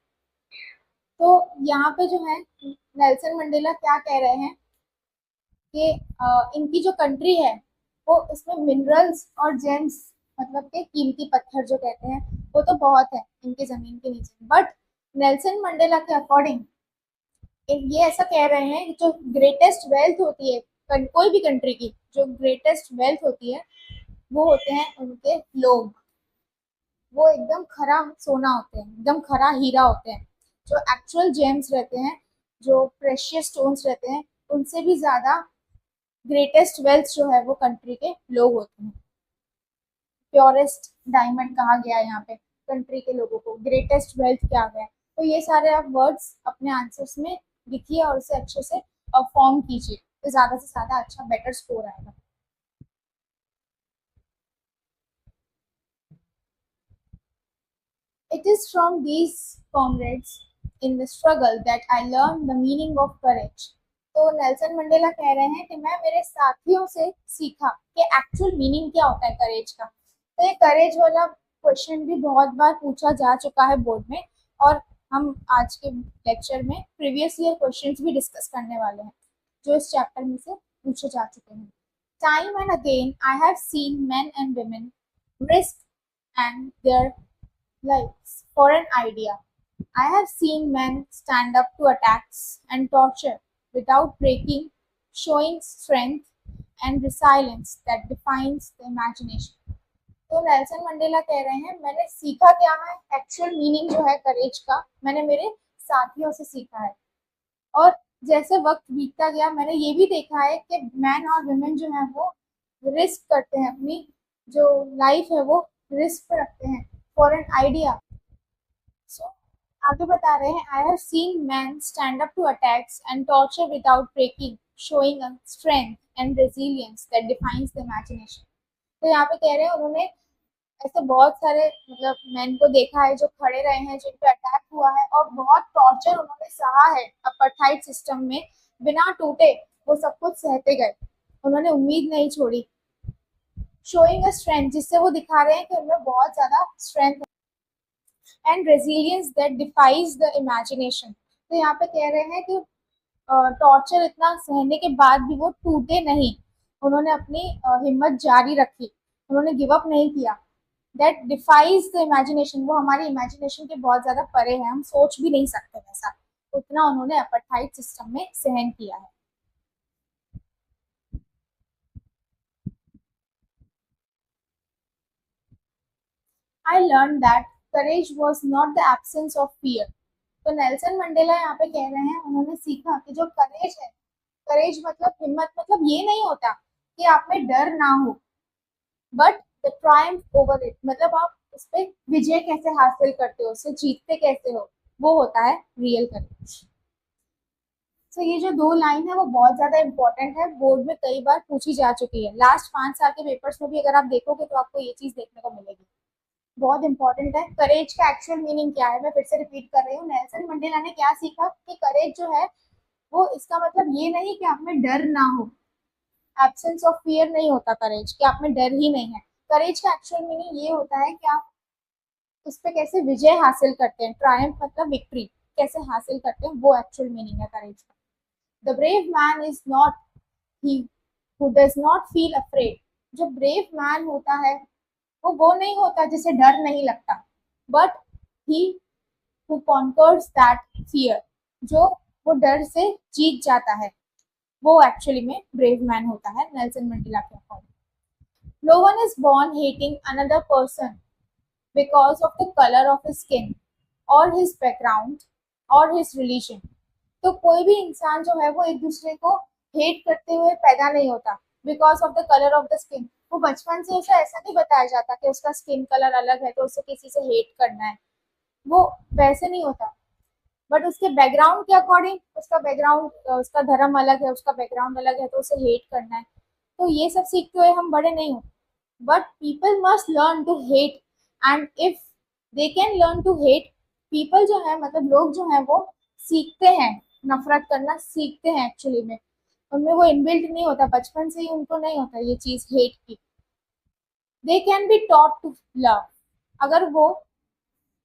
तो यहाँ पे जो है Nelson Mandela क्या कह रहे हैं कि इनकी जो कंट्री है वो इसमें मिनरल्स और जेम्स, मतलब के कीमती पत्थर जो कहते हैं, वो तो बहुत है इनके जमीन के नीचे, बट नेल्सन मंडेला के अकॉर्डिंग ये ऐसा कह रहे हैं कि जो ग्रेटेस्ट वेल्थ होती है कोई भी कंट्री की, जो ग्रेटेस्ट वेल्थ होती है वो होते हैं उनके लोग। वो एकदम खरा सोना होते हैं, एकदम खरा हीरा होते हैं, जो एक्चुअल जेम्स रहते हैं, जो प्रेशियस स्टोन्स रहते हैं, उनसे भी ज्यादा ग्रेटेस्ट वेल्थ जो है वो कंट्री के लोग होते हैं। प्योरेस्ट डायमंड कहा गया है यहाँ पे कंट्री के लोगों को, ग्रेटेस्ट वेल्थ क्या गया है। तो ये सारे आप वर्ड्स अपने आंसर्स में लिखिए और उसे अच्छे से फॉर्म कीजिए, तो ज्यादा से ज्यादा अच्छा बेटर स्कोर आएगा। It is from these comrades in the struggle that I learned the meaning of courage. तो नेल्सन मंडेला कह रहे हैं कि मैं मेरे साथियों से सीखा कि एक्चुअल मीनिंग क्या होता है करेज का। तो ये करेज वाला क्वेश्चन भी बहुत बार पूछा जा चुका है बोर्ड में, और हम आज के लेक्चर में प्रीवियस ईयर क्वेश्चंस भी डिस्कस करने वाले हैं जो इस चैप्टर में से पूछे जा चुके हैं। Time and again I have seen men and women risk and their lives for an idea. I have seen men stand up to attacks and torture without breaking, showing strength and resilience that defines the imagination. तो Nelson Mandela कह रहे हैं मैंने सीखा क्या है, actual meaning जो है करेज का मैंने मेरे साथियों से सीखा है, और जैसे वक्त बीतता गया मैंने ये भी देखा है कि मैन और वुमेन जो है वो रिस्क करते हैं, अपनी जो लाइफ है वो रिस्क पे रखते हैं फॉर एन आइडिया। सो आगे बता रहे हैं I have seen man stand up to attacks and torture without breaking, showing a strength and resilience that defies the imagination. तो यहाँ पे कह रहे हैं उन्होंने ऐसे बहुत सारे मतलब मैन को देखा है जो खड़े रहे हैं, जिन पे अटैक हुआ है, और बहुत टॉर्चर उन्होंने सहा है अपार्थाइड सिस्टम में, बिना टूटे वो सब कुछ सहते गए, उन्होंने उम्मीद नहीं छोड़ी। शोइंग अ स्ट्रेंथ, जिससे वो दिखा रहे हैं कि उनमें बहुत ज्यादा स्ट्रेंथ है, and resilience that defies the imagination. तो यहाँ पे कह रहे हैं कि टॉर्चर इतना सहने के बाद भी वो टूटे नहीं, उन्होंने अपनी हिम्मत जारी रखी, उन्होंने गिव अप नहीं किया। दैट डिफाइज द इमेजिनेशन, वो हमारी इमेजिनेशन के बहुत ज्यादा परे है, हम सोच भी नहीं सकते वैसा, उतना उन्होंने अपार्थाइड सिस्टम में सहन किया है। I learned that courage was not the absence of fear. तो नेल्सन मंडेला यहाँ पे कह रहे हैं उन्होंने सीखा कि जो करेज है, करेज मतलब हिम्मत, मतलब ये नहीं होता कि आप में डर ना हो, but the Triumph over it, मतलब आप उस पे विजय कैसे हासिल करते हो, उससे जीतते कैसे हो, वो होता है रियल करेज। तो ये जो दो लाइन है वो बहुत ज्यादा इंपॉर्टेंट है, बोर्ड में कई बार पूछी जा चुकी है। लास्ट 5 साल के पेपर्स में भी अगर आप देखोगे तो आपको ये चीज देखने को मिलेगी। बहुत इंपॉर्टेंट है। करेज का एक्चुअल मीनिंग क्या है, मैं फिर से रिपीट कर रही हूँ। नेल्सन मंडेला ने क्या सीखा कि करेज जो है वो, इसका मतलब ये नहीं कि आप में डर ना हो, एब्सेंस ऑफ फियर नहीं होता करेज, कि आप में डर ही नहीं है। करेज का एक्चुअल मीनिंग ये होता है कि आप उस पर कैसे विजय हासिल करते हैं, ट्रायम्फ मतलब विक्ट्री कैसे हासिल करते हैं, वो एक्चुअल मीनिंग है करेज का। The brave man is not he who does not feel afraid. जो ब्रेव मैन होता है वो नहीं होता जिसे डर नहीं लगता, but he who conquers that fear, जो वो डर से जीत जाता है, वो एक्चुअली में ब्रेव मैन होता है नेल्सन मंडेला के according. No one is born hating another person because of the colour of his skin or his background or his religion. तो कोई भी इंसान जो है वो एक दूसरे को हेट करते हुए पैदा नहीं होता because of the colour of the skin. वो बचपन से उसे ऐसा नहीं बताया जाता कि उसका स्किन कलर अलग है तो उसे किसी से हेट करना है, वो वैसे नहीं होता। बट उसके बैकग्राउंड के अकॉर्डिंग, उसका बैकग्राउंड, उसका धर्म अलग है, उसका बैकग्राउंड अलग है तो उसे हेट करना है। तो ये सब सीखते हुए हम बड़े नहीं होते। But people must learn to hate, and if they can learn to hate, people जो है मतलब लोग जो है वो सीखते हैं, नफरत करना सीखते हैं एक्चुअली में। उनमें वो इनबिल्ट नहीं होता, बचपन से ही उनको नहीं होता ये चीज हेट की। They can be taught to love, अगर वो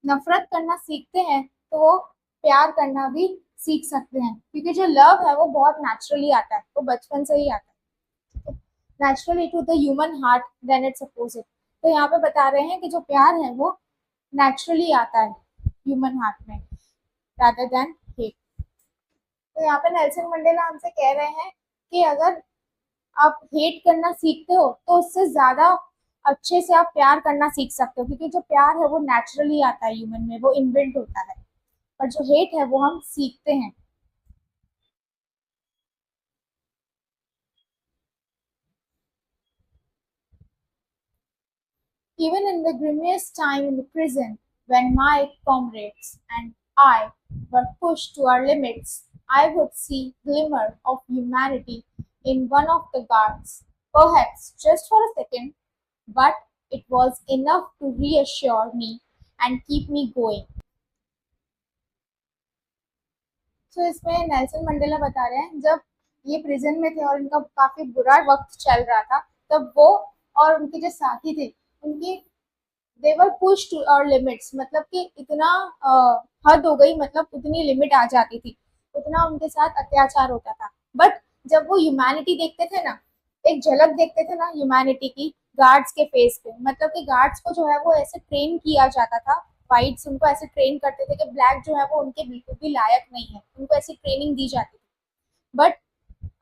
नफरत करना सीखते हैं तो वो प्यार करना भी सीख सकते हैं, क्योंकि जो लव है वो बहुत नेचुरली आता है, वो बचपन से ही आता है, naturally to the human heart than its opposite. तो यहाँ पे बता रहे हैं कि जो प्यार है वो नेचुरली आता है ह्यूमन हार्ट में रादर देन हेट। तो यहाँ पे नेल्सन मंडेला हमसे कह रहे हैं कि अगर आप हेट करना सीखते हो तो उससे ज्यादा अच्छे से आप प्यार करना सीख सकते हो, क्योंकि जो प्यार है वो नेचुरली आता है ह्यूमन में, वो इनबिल्ट होता है। और जो हेट है वो हम सीखते हैं। Even in the grimmiest time in the prison, when my comrades and I were pushed to our limits, I would see glimmer of humanity in one of the guards, perhaps just for a second, but it was enough to reassure me and keep me going. तो इसमें Nelson Mandela बता रहे हैं जब ये prison में थे और इनका काफी बुरा वक्त चल रहा था, तब वो और उनके जो साथी थे उनकी दे वर पुश टू आवर लिमिट्स, मतलब कि इतना हद हो गई, मतलब उतनी लिमिट आ जाती थी, उतना उनके साथ अत्याचार होता था। बट जब वो ह्यूमैनिटी देखते थे ना, एक झलक देखते थे ना ह्यूमैनिटी की गार्ड्स के फेस पे, मतलब कि गार्ड्स को जो है वो ऐसे ट्रेन किया जाता था, वाइट्स उनको ऐसे ट्रेन करते थे कि ब्लैक जो है वो उनके बिल्कुल भी लायक नहीं है, उनको ऐसी ट्रेनिंग दी जाती थी। बट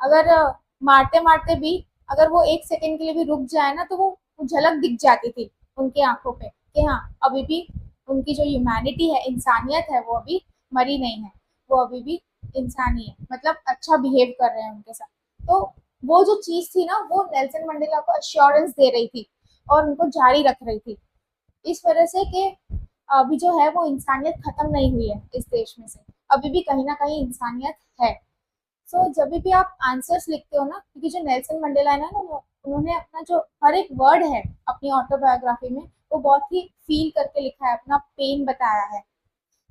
अगर मारते मारते भी अगर वो एक सेकंड के लिए भी रुक जाए ना तो वो झलक दिख जाती थी उनकी आंखों पे कि हाँ अभी भी उनकी जो ह्यूमैनिटी है, इंसानियत है, वो अभी मरी नहीं है, वो अभी भी इंसान ही है, मतलब अच्छा बिहेव कर रहे हैं उनके साथ। तो वो जो चीज थी ना वो नेल्सन मंडेला को अश्योरेंस दे रही थी और उनको जारी रख रही थी, इस वजह से कि अभी जो है वो इंसानियत खत्म नहीं हुई है इस देश में से, अभी भी कहीं ना कहीं इंसानियत है। सो जब भी आप आंसर्स लिखते हो ना, क्योंकि जो नेल्सन मंडेला है ना, उन्होंने अपना जो हर एक वर्ड है अपनी ऑटोबायोग्राफी में वो बहुत ही फील करके लिखा है, अपना पेन बताया है।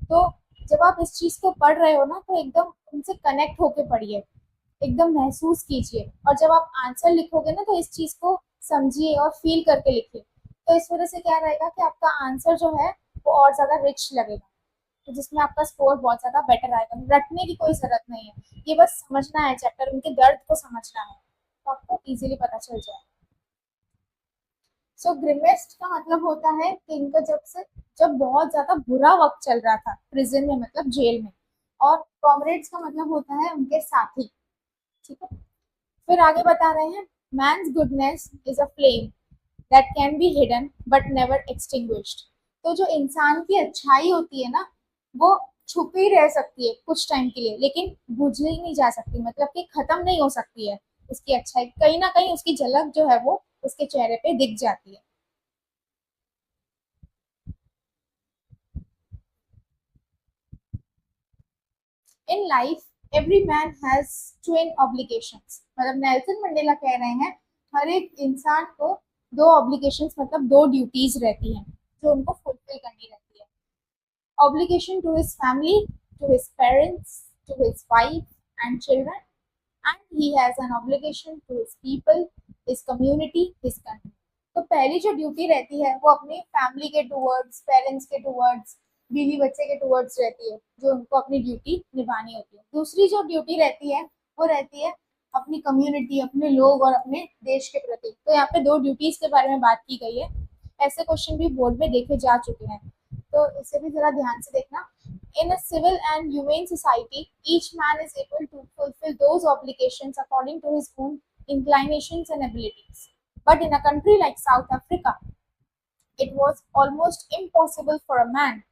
तो जब आप इस चीज को पढ़ रहे हो ना तो एकदम उनसे कनेक्ट होके पढ़िए, एकदम महसूस कीजिए, और जब आप आंसर लिखोगे ना तो इस चीज को समझिए और फील करके लिखिए। तो इस वजह से क्या रहेगा कि आपका आंसर जो है वो और ज्यादा रिच लगेगा, तो जिसमें आपका स्कोर बहुत ज्यादा बेटर आएगा। रटने की कोई जरूरत नहीं है, ये बस समझना है चैप्टर, उनके दर्द को समझना है तो आपको इजीली पता चल जाए। सो ग्रिमेस्ट का मतलब होता है कि इनका जब बहुत ज्यादा बुरा वक्त चल रहा था प्रिजन में, मतलब जेल में। और कॉमरेड्स का मतलब होता है उनके साथी। ठीक है, फिर आगे बता रहे हैं, man's goodness is a flame that can be hidden but never extinguished. तो जो इंसान की अच्छाई होती है ना वो छुपी रह सकती है कुछ टाइम के लिए, लेकिन बुझ ही नहीं जा सकती, मतलब कि खत्म नहीं हो सकती है उसकी अच्छाई, कहीं ना कहीं उसकी झलक जो है वो उसके चेहरे पे दिख जाती है। In life every man has twin obligations, मतलब नेल्सन मंडेला कह रहे हैं हर एक इंसान को दो ऑब्लिगेशंस मतलब दो ड्यूटीज रहती हैं जो उनको फुलफिल करनी रहती है। Obligation to his family, to his parents, to his wife and children, and he has an obligation to his people, his community, his country. तो पहली जो ड्यूटी रहती है वो अपनी फैमिली के टूवर्ड्स, पेरेंट्स के टूवर्ड्स, बीवी बच्चे के टूवर्ड्स रहती है, जो उनको अपनी ड्यूटी निभानी होती है। दूसरी जो ड्यूटी रहती है वो रहती है अपनी कम्युनिटी, अपने लोग और अपने देश के प्रति। तो यहाँ पे दो ड्यूटीज के बारे में बात की गई है। ऐसे क्वेश्चन भी बोर्ड में देखे जा चुके हैं, तो इसे भी जरा ध्यान से देखना। In a civil and humane society, each man is able to fulfill those obligations according to his own inclinations and abilities. But in a country like South Africa, it was almost impossible for a man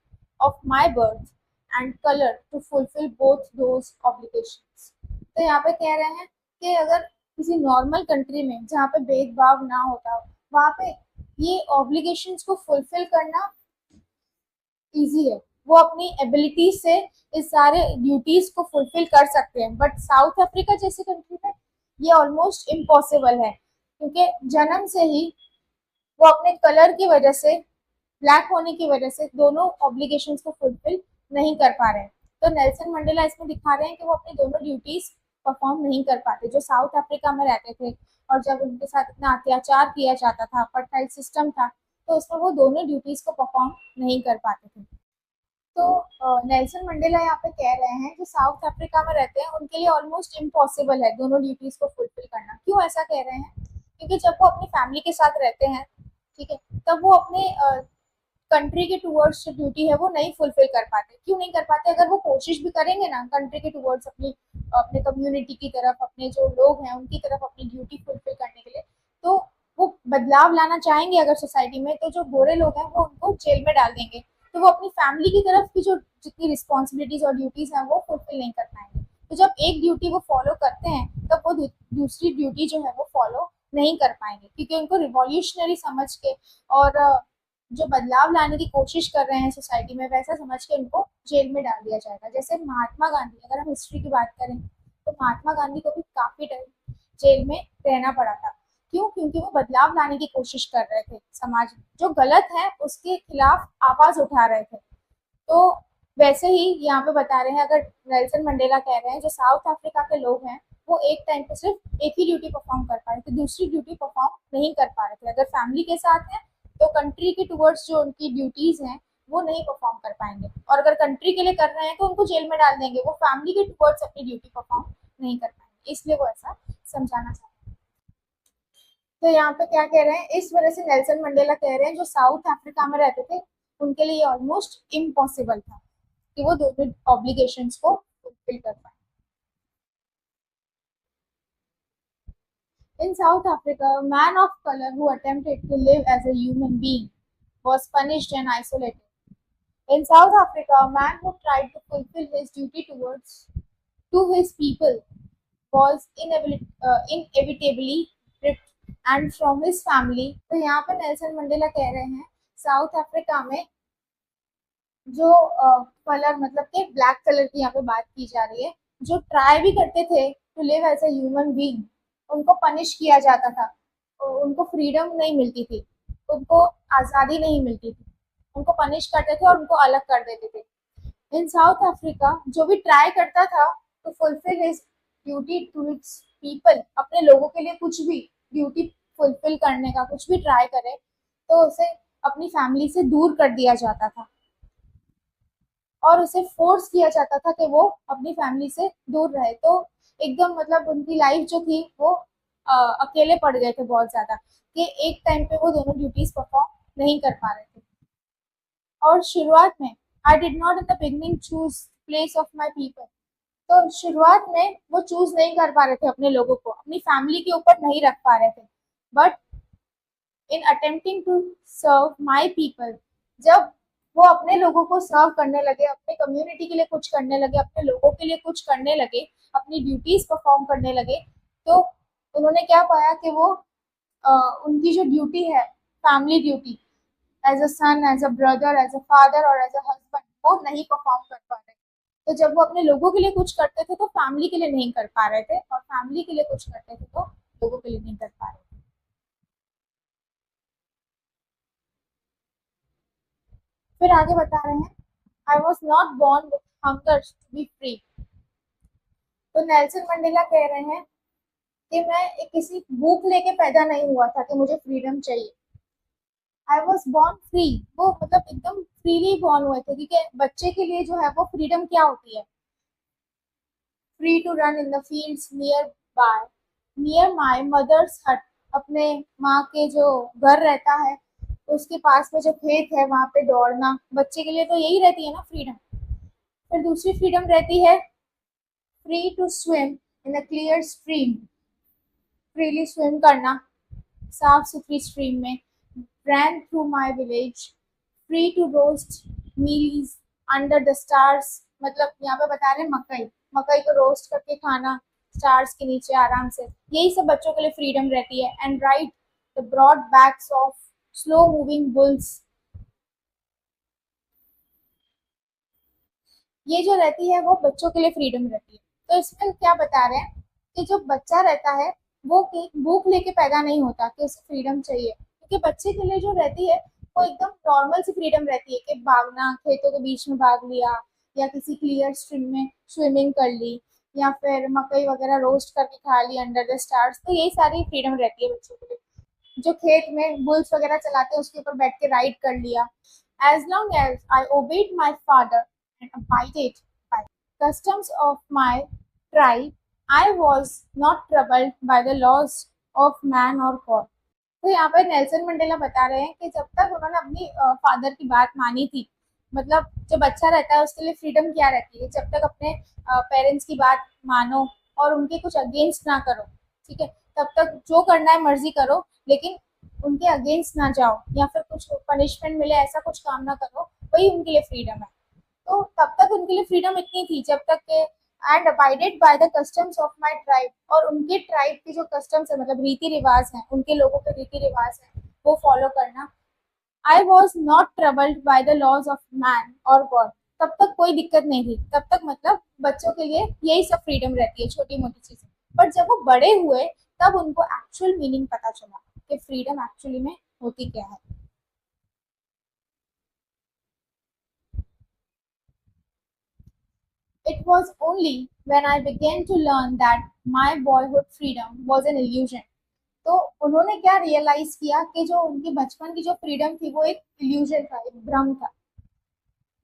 of my birth and color to fulfill both those obligations. तो यहाँ पे कह रहे हैं कि अगर किसी normal country में जहाँ पे भेदभाव ना होता वहाँ पे ये ऑब्लिगेशंस को फुलफिल करना इजी है, वो अपनी एबिलिटी से इस सारे ड्यूटीज को फुलफिल कर सकते हैं। बट साउथ अफ्रीका जैसे कंट्री में ये ऑलमोस्ट इम्पॉसिबल है, क्योंकि जन्म से ही वो अपने कलर की वजह से, ब्लैक होने की वजह से दोनों ऑब्लिगेशंस को फुलफिल नहीं कर पा रहे हैं। तो नेल्सन मंडेला इसमें दिखा रहे हैं कि वो अपनी दोनों ड्यूटीज परफॉर्म नहीं कर पाते जो साउथ अफ्रीका में रहते थे, और जब उनके साथ इतना अत्याचार किया जाता था, अपार्टाइड सिस्टम था, तो उसमें वो दोनों ड्यूटीज को परफॉर्म नहीं कर पाते थे। तो नेल्सन मंडेला यहाँ पे कह रहे हैं जो साउथ अफ्रीका में रहते हैं उनके लिए ऑलमोस्ट इम्पॉसिबल है दोनों ड्यूटीज को फुलफिल करना। क्यों ऐसा कह रहे हैं? क्योंकि जब वो अपनी फैमिली के साथ रहते हैं, ठीक है, तब वो अपने कंट्री के टूवर्ड्स जो ड्यूटी है वो नहीं फुलफिल कर पाते। क्यों नहीं कर पाते? अगर वो कोशिश भी करेंगे ना कंट्री के टूवर्ड्स अपनी अपने कम्युनिटी की तरफ, अपने जो लोग हैं उनकी तरफ अपनी ड्यूटी फुलफिल करने के लिए, तो वो बदलाव लाना चाहेंगे अगर सोसाइटी में, तो जो गोरे लोग हैं वो उनको जेल में डाल देंगे। तो वो अपनी फैमिली की तरफ की जो जितनी रिस्पॉन्सिबिलिटीज और ड्यूटीज हैं वो फुलफिल नहीं कर पाएंगे। तो जब एक ड्यूटी वो फॉलो करते हैं तब वो दूसरी ड्यूटी जो है वो फॉलो नहीं कर पाएंगे, क्योंकि उनको रिवॉल्यूशनरी समझ के और जो बदलाव लाने की कोशिश कर रहे हैं सोसाइटी में वैसा समझ के उनको जेल में डाल दिया जाएगा। जैसे महात्मा गांधी, अगर हम हिस्ट्री की बात करें तो महात्मा गांधी को भी काफी टाइम जेल में रहना पड़ा था। क्यों? क्योंकि वो बदलाव लाने की कोशिश कर रहे थे, समाज में जो गलत है उसके खिलाफ आवाज उठा रहे थे। तो वैसे ही यहाँ पे बता रहे हैं, अगर नेल्सन मंडेला कह रहे हैं जो साउथ अफ्रीका के लोग हैं वो एक टाइम पे सिर्फ एक ही ड्यूटी परफॉर्म कर पा रहे थे, दूसरी ड्यूटी परफॉर्म नहीं कर पा रहे थे। अगर फैमिली के साथ है तो कंट्री के टूवर्ड्स जो उनकी ड्यूटीज हैं वो नहीं परफॉर्म कर पाएंगे, और अगर कंट्री के लिए कर रहे हैं तो उनको जेल में डाल देंगे, वो फैमिली के टूवर्ड्स अपनी ड्यूटी परफॉर्म नहीं कर पाएंगे, इसलिए वो ऐसा समझाना चाहते हैं। तो यहाँ पे क्या कह रहे हैं, इस वजह से नेल्सन मंडेला कह रहे हैं जो साउथ अफ्रीका में रहते थे उनके लिए ऑलमोस्ट इम्पॉसिबल था कि वो दोनों ऑब्लिगेशंस को फुलफिल कर पाए। In South Africa, a man of color who attempted to live as a human being was punished and isolated. In South Africa, a man who tried to fulfill his duty towards to his people was inevitably ripped and from his family। तो यहाँ पे Nelson Mandela कह रहे हैं south Africa में जो colour मतलब के ब्लैक कलर की यहाँ पे बात की जा रही है, जो ट्राई भी करते थे to live as a human being उनको पनिश किया जाता था, उनको फ्रीडम नहीं मिलती थी, उनको आज़ादी नहीं मिलती थी, उनको पनिश करते थे और उनको अलग कर देते थे। इन साउथ अफ्रीका जो भी ट्राई करता था to fulfil his duty to its people, अपने लोगों के लिए कुछ भी ड्यूटी फुलफिल करने का कुछ भी ट्राई करे, तो उसे अपनी फैमिली से दूर कर दिया जाता था और उसे फोर्स किया जाता था कि वो अपनी फैमिली से दूर रहे। तो एकदम मतलब उनकी लाइफ जो थी वो अकेले पड़ गए थे बहुत ज्यादा, कि एक टाइम पे वो दोनों ड्यूटीज परफॉर्म नहीं कर पा रहे थे। और शुरुआत में I did not in the beginning choose place of my people, तो शुरुआत में वो चूज नहीं कर पा रहे थे अपने लोगों को, अपनी फैमिली के ऊपर नहीं रख पा रहे थे। But in attempting to serve my people, जब वो अपने लोगों को सर्व करने लगे, अपने कम्युनिटी के लिए कुछ करने लगे, अपने लोगों के लिए कुछ करने लगे, अपनी ड्यूटीज परफॉर्म करने लगे, तो उन्होंने क्या पाया कि वो उनकी जो ड्यूटी है, family duty as a son, as a brother, as a father और एज अ हस्बैंड, वो नहीं परफॉर्म कर पा रहे। तो जब वो अपने लोगों के लिए कुछ करते थे तो फैमिली के लिए नहीं कर पा रहे थे, और फैमिली के लिए कुछ करते थे तो लोगों के लिए नहीं कर पा रहे थे। फिर आगे बता रहे हैं, I was not born with hunger to be free. तो नेल्सन मंडेला कह रहे हैं कि मैं किसी भूख लेके पैदा नहीं हुआ था कि मुझे फ्रीडम चाहिए। आई वॉज बॉर्न फ्री, वो मतलब एकदम फ्रीली बॉर्न हुए थे, क्योंकि बच्चे के लिए जो है वो फ्रीडम क्या होती है, free to run in the fields near my mother's hut, अपने माँ के जो घर रहता है उसके पास में जो खेत है वहां पे दौड़ना, बच्चे के लिए तो यही रहती है ना फ्रीडम। फिर दूसरी फ्रीडम रहती है free to swim in a clear stream, freely swim करना साफ सुथरी स्ट्रीम में, ran through my village, free to roast mealies under the stars, मतलब यहाँ पे बता रहे हैं मकई, मकई को रोस्ट करके खाना स्टार्स के नीचे आराम से, यही सब बच्चों के लिए फ्रीडम रहती है। And ride the broad backs of slow moving bulls, ये जो रहती है वो बच्चों के लिए फ्रीडम रहती है। तो इसमें क्या बता रहे हैं कि जो बच्चा रहता है वो भूख लेके पैदा नहीं होता कि उसे फ्रीडम चाहिए, क्योंकि बच्चे के लिए जो रहती है वो एकदम नॉर्मल सी फ्रीडम रहती है कि भागना, खेतों के बीच में भाग लिया, या किसी क्लियर स्ट्रीम में स्विमिंग कर ली, या फिर मकई वगैरह रोस्ट करके खा ली अंडर द स्टार्स, तो यही सारी फ्रीडम रहती है बच्चों के लिए। जो खेत में बुल्स वगैरह चलाते हैं उसके ऊपर बैठ के राइड कर लिया। As long as I obeyed my father and abided by customs of my tribe, I was not troubled by the laws of man or God. तो यहाँ पर नेल्सन मंडेला बता रहे हैं कि जब तक उन्होंने अपनी फादर की बात मानी थी, मतलब जो बच्चा रहता है उसके लिए फ्रीडम क्या रहती है, जब तक अपने पेरेंट्स की बात मानो और उनके कुछ अगेंस्ट ना करो, ठीक है, तब तक जो करना है मर्जी करो, लेकिन उनके अगेंस्ट ना जाओ या फिर कुछ पनिशमेंट मिले ऐसा कुछ काम ना करो, वही उनके लिए फ्रीडम है। तो तब तक उनके लिए फ्रीडम इतनी थी जब तक के and abided by the customs of my tribe, और उनके ट्राइब की जो कस्टम्स है मतलब रीति रिवाज है, उनके लोगों के रीति रिवाज है वो फॉलो करना। I was not troubled by the laws of man और गॉड, तब तक कोई दिक्कत नहीं थी, तब तक मतलब बच्चों के लिए यही सब फ्रीडम रहती है छोटी मोटी चीजें। पर जब वो बड़े हुए तब उनको एक्चुअल मीनिंग पता चला कि फ्रीडम एक्चुअली में होती क्या है। It was only when I began to learn that my boyhood freedom was an illusion. तो उन्होंने क्या रियलाइज किया कि जो उनकी बचपन की जो फ्रीडम थी वो एक इल्यूजन था, एक भ्रम था।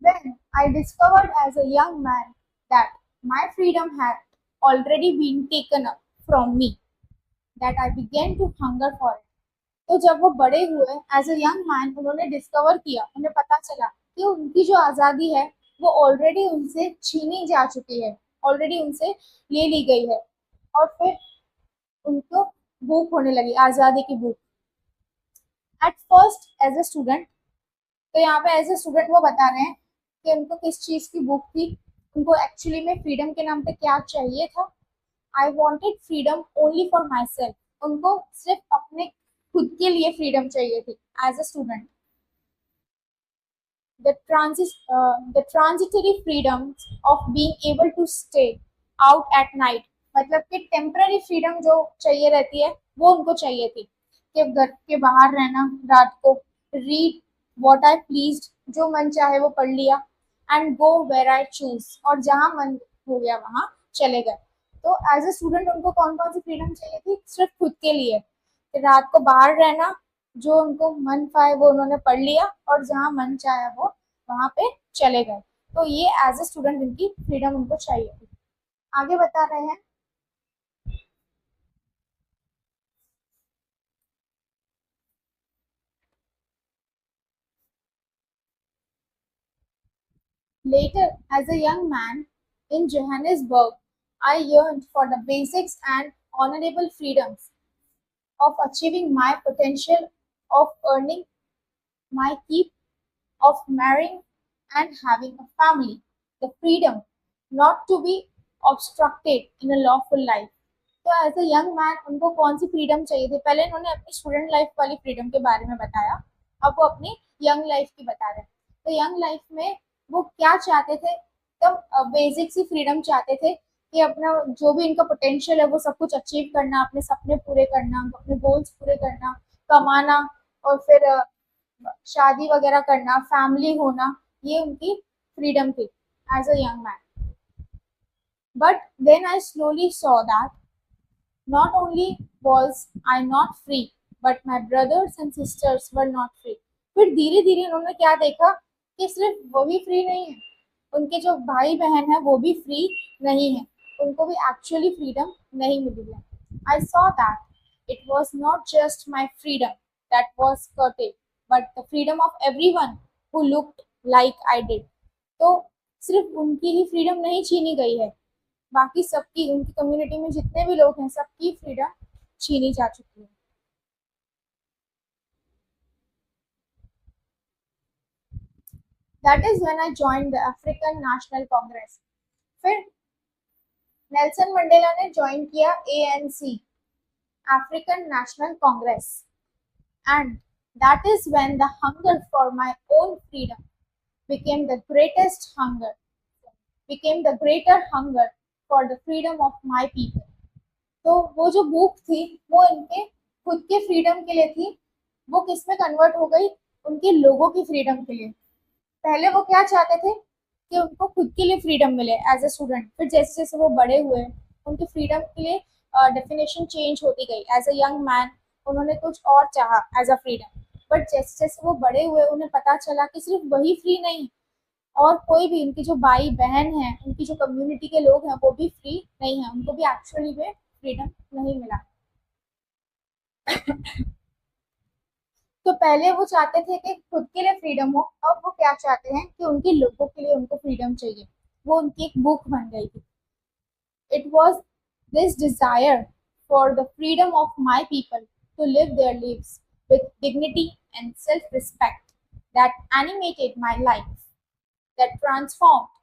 When I discovered as a young man that my freedom had already been taken up from me, that I began to hunger for it. तो जब वो बड़े हुए एज अ यंग मैन उन्होंने डिस्कवर किया, उन्हें पता चला कि उनकी जो आज़ादी है वो ऑलरेडी उनसे छीनी जा चुकी है, ऑलरेडी उनसे ले ली गई है, और फिर उनको भूख होने लगी, आज़ादी की भूख। At first as a student, तो यहाँ पे एज ए स्टूडेंट वो बता रहे हैं कि उनको किस चीज़ की भूख थी, उनको एक्चुअली में फ्रीडम के नाम पे क्या चाहिए था। I wanted freedom only for myself, उनको सिर्फ अपने खुद के लिए फ्रीडम चाहिए थी as a student. The transitory freedom of being able to stay out at night, मतलब कि टेम्पररी फ्रीडम जो चाहिए रहती है वो उनको चाहिए थी कि घर के बाहर रहना रात को, रीड वॉट आई प्लीज, जो मन चाहे वो पढ़ लिया, and go where I choose, और जहाँ मन हो गया वहां चले गए। तो एज ए स्टूडेंट उनको कौन कौन सी फ्रीडम चाहिए थी, सिर्फ खुद के लिए, कि रात को बाहर रहना, जो उनको मन पाए वो उन्होंने पढ़ लिया, और जहाँ मन चाहे वो वहां पे चले गए। तो ये एज ए स्टूडेंट इनकी फ्रीडम उनको चाहिए थी। आगे बता रहे हैं, later as a young man in Johannesburg, I yearned for the basics and honorable freedoms of achieving my potential, of earning my keep, of marrying and having a family, the freedom not to be obstructed in a lawful life। तो as a young man उनको कौन सी freedom चाहिए थी, पहले उन्होंने अपनी student life वाली freedom के बारे में बताया, अब वो अपनी यंग लाइफ की बता रहे हैं। तो यंग लाइफ में वो क्या चाहते थे, एकदम बेसिक सी फ्रीडम चाहते थे कि अपना जो भी इनका पोटेंशियल है वो सब कुछ अचीव करना, अपने सपने पूरे करना, अपने गोल्स पूरे करना, कमाना, और फिर शादी वगैरह करना, फैमिली होना, ये उनकी फ्रीडम थी as a young man. But then I slowly saw that not only was I not free, but my brothers and sisters were not free. फिर धीरे धीरे उन्होंने क्या देखा कि सिर्फ वो भी फ्री नहीं है, उनके जो भाई बहन है वो भी फ्री नहीं है, उनको भी एक्चुअली फ्रीडम नहीं मिली है. I saw that it was not just my freedom that was curtailed, but the freedom of everyone who looked like I did. तो सिर्फ उनकी ही फ्रीडम नहीं छीनी गई है, बाकी सबकी, उनकी कम्युनिटी में जितने भी लोग हैं सबकी फ्रीडम छीनी जा चुकी है. That is when I joined the African National Congress. फिर नेल्सन मंडेला ने ज्वाइन किया ANC, African National Congress, and that is when the hunger for my own freedom became the greatest hunger, became the greater hunger for the freedom of my people. तो वो जो भूख थी वो इनके खुद के फ्रीडम के लिए थी, वो किस में कन्वर्ट हो गई, उनके लोगों की फ्रीडम के लिए. पहले वो क्या चाहते थे कि उनको खुद के लिए फ्रीडम मिले एज अ स्टूडेंट, फिर जैसे जैसे वो बड़े हुए उनकी फ्रीडम के लिए डेफिनेशन चेंज होती गई. एज अ यंग मैन उन्होंने कुछ और चाहा एज अ फ्रीडम, बट जैसे जैसे वो बड़े हुए उन्हें पता चला कि सिर्फ वही फ्री नहीं, और कोई भी, उनकी जो भाई बहन है, उनकी जो कम्युनिटी के लोग हैं वो भी फ्री नहीं है, उनको भी एक्चुअली में फ्रीडम नहीं मिला. तो पहले वो चाहते थे कि खुद के लिए फ्रीडम हो, अब वो क्या चाहते हैं कि उनके लोगों के लिए उनको फ्रीडम चाहिए. वो उनकी एक भूख बन गई थी. It was this desire for the freedom of my people to live their lives with dignity and self-respect that animated my life, that transformed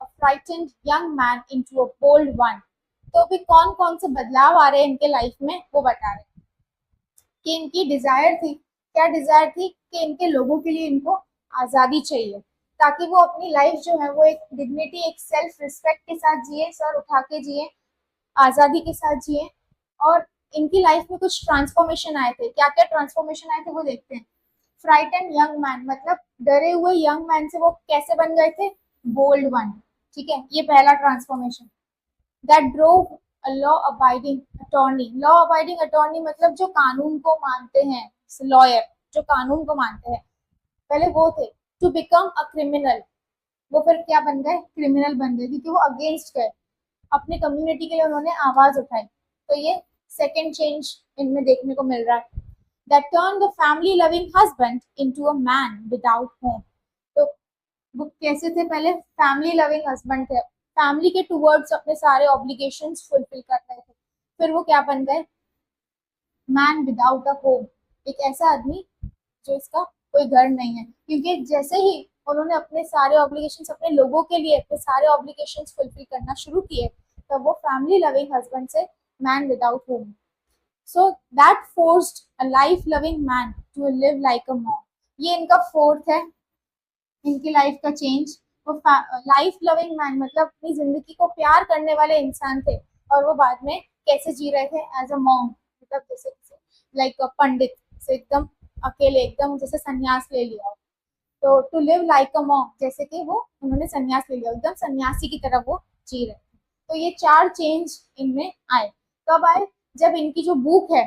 a frightened young man into a bold one. तो अभी कौन कौन से बदलाव आ रहे हैं इनके life में वो बता रहे हैं कि इनकी डिजायर थी, क्या डिजायर थी कि इनके लोगों के लिए इनको आजादी चाहिए, ताकि वो अपनी लाइफ जो है वो एक डिग्निटी, एक सेल्फ रिस्पेक्ट के साथ जिए, सर उठा के जिए, आजादी के साथ जिए. और इनकी लाइफ में कुछ ट्रांसफॉर्मेशन आए थे. क्या क्या ट्रांसफॉर्मेशन आए थे वो देखते हैं. फ्राइटन यंग मैन मतलब डरे हुए यंग मैन से वो कैसे बन गए थे, बोल्ड वन. ठीक है, ये पहला transformation. That drove a law abiding attorney. Law abiding attorney मतलब जो कानून को मानते हैं, लॉयर जो कानून को मानते हैं, पहले वो थे. टू बिकम अ क्रिमिनल, वो फिर क्या बन गए, क्रिमिनल बन गए, क्योंकि वो अगेंस्ट गए, अपनी कम्युनिटी के लिए उन्होंने आवाज उठाई. तो ये सेकेंड चेंज इनमें देखने को मिल रहा है. That turned the family loving husband into a man without home. तो वो कैसे थे, पहले फैमिली लविंग हस्बैंड थे, फैमिली के टूवर्ड्स अपने सारे ऑब्लिगेशंस फुलफिल कर रहे थे, फिर वो क्या बन गए, मैन विदाउट अ होम, एक ऐसा आदमी जो इसका कोई घर नहीं है. क्योंकि जैसे ही उन्होंने अपने सारे ऑब्लिगेशंस, अपने लोगों के लिए अपने सारे ऑब्लिगेशंस फुलफिल करना शुरू किए, तब वो फैमिली लविंग हस्बैंड से man without home. So that forced a life-loving man to live like a monk. ये इनका फोर्थ है, इनकी लाइफ का चेंज. वो लाइफ लविंग मैन मतलब अपनी जिंदगी को प्यार करने वाले इंसान थे, और वो बाद में कैसे जी रहे थे, एज अ मॉन्क, मतलब जैसे लाइक पंडित से एकदम अकेले, एकदम जैसे संन्यास ले लिया. तो to live like a monk, जैसे कि वो उन्होंने संन्यास ले लिया, एकदम सन्यासी की तरह वो जी रहे. तो ये चार चेंज इनमें आए. कब आए, जब इनकी जो भूख है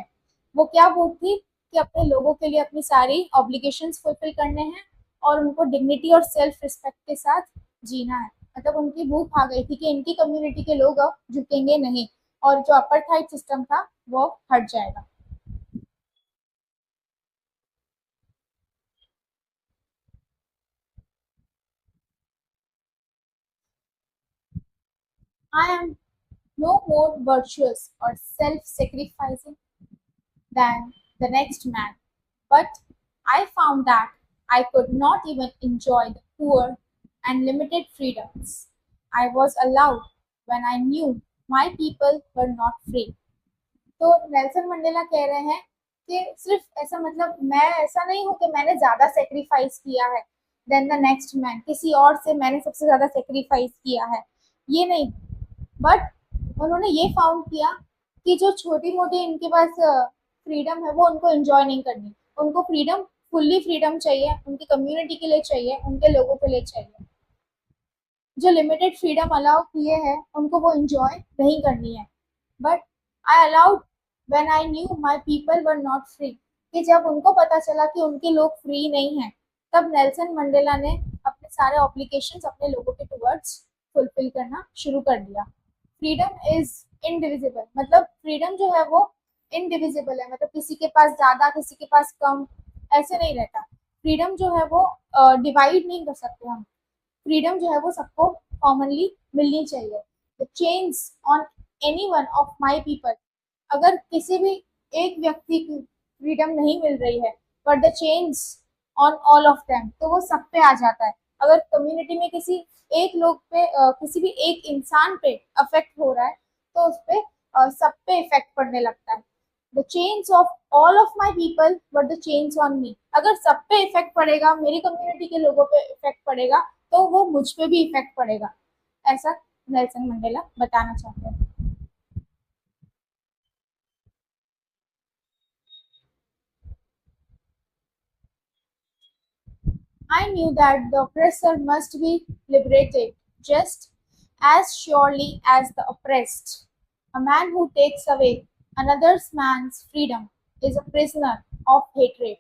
वो क्या भूख थी कि अपने लोगों के लिए अपनी सारी ऑब्लिगेशंस फुलफिल करने हैं और उनको डिग्निटी और सेल्फ रिस्पेक्ट के साथ जीना है. मतलब उनकी भूख आ गई थी कि इनकी कम्युनिटी के लोग अब झुकेंगे नहीं, और जो अपार्थाइड सिस्टम था वो हट जाएगा. I am no more virtuous or self-sacrificing than the next man. But I found that I could not even enjoy the poor and limited freedoms I was allowed when I knew my people were not free. तो Nelson Mandela कह रहे हैं कि सिर्फ ऐसा, मतलब मैं ऐसा नहीं हूँ कि मैंने ज्यादा सेक्रीफाइस किया है, देन द नेक्स्ट मैन, किसी और से मैंने सबसे ज्यादा सेक्रीफाइस किया है, ये नहीं। बट उन्होंने ये फाउंड किया कि जो छोटी मोटी इनके पास फ्रीडम है वो उनको एंजॉय नहीं करनी, उनको फ्रीडम, फुल्ली फ्रीडम चाहिए, उनकी कम्युनिटी के लिए चाहिए, उनके लोगों के लिए चाहिए। जो लिमिटेड फ्रीडम अलाउ किए हैं उनको वो एंजॉय नहीं करनी है। But I allowed when I knew my people were not free, कि जब उनको पता चला कि उनके लोग फ्री नहीं हैं, तब नेल्सन मंडेला ने अपने सारे ऑब्लिगेशंस अपने लोगों के टुवर्ड्स फुलफिल करना शुरू कर दिया। फ्रीडम इज इनडिविजिबल, मतलब फ्रीडम जो है वो इनडिविजिबल है, मतलब किसी के पास ज्यादा किसी के पास कम ऐसे नहीं रहता। फ्रीडम जो है वो डिवाइड नहीं कर सकते हम, फ्रीडम जो है वो सबको कॉमनली मिलनी चाहिए। The change on any one of my people, अगर किसी भी एक व्यक्ति की फ्रीडम नहीं मिल रही है, but the change on all of them, तो वो सब पे आ जाता है। अगर कम्युनिटी में किसी एक लोग पे किसी भी एक इंसान पे अफेक्ट हो रहा है, तो उस पे सब पे इफेक्ट पड़ने लगता है। The change of all of my people but the change on me, अगर सब पे इफेक्ट पड़ेगा, मेरी कम्युनिटी के लोगों पे इफेक्ट पड़ेगा, तो वो मुझ पे भी इफेक्ट पड़ेगा, ऐसा नेल्सन मंडेला बताना चाहते हैं। I knew that the oppressor must be liberated just as surely as the oppressed. A man who takes away another man's freedom is a prisoner of hatred.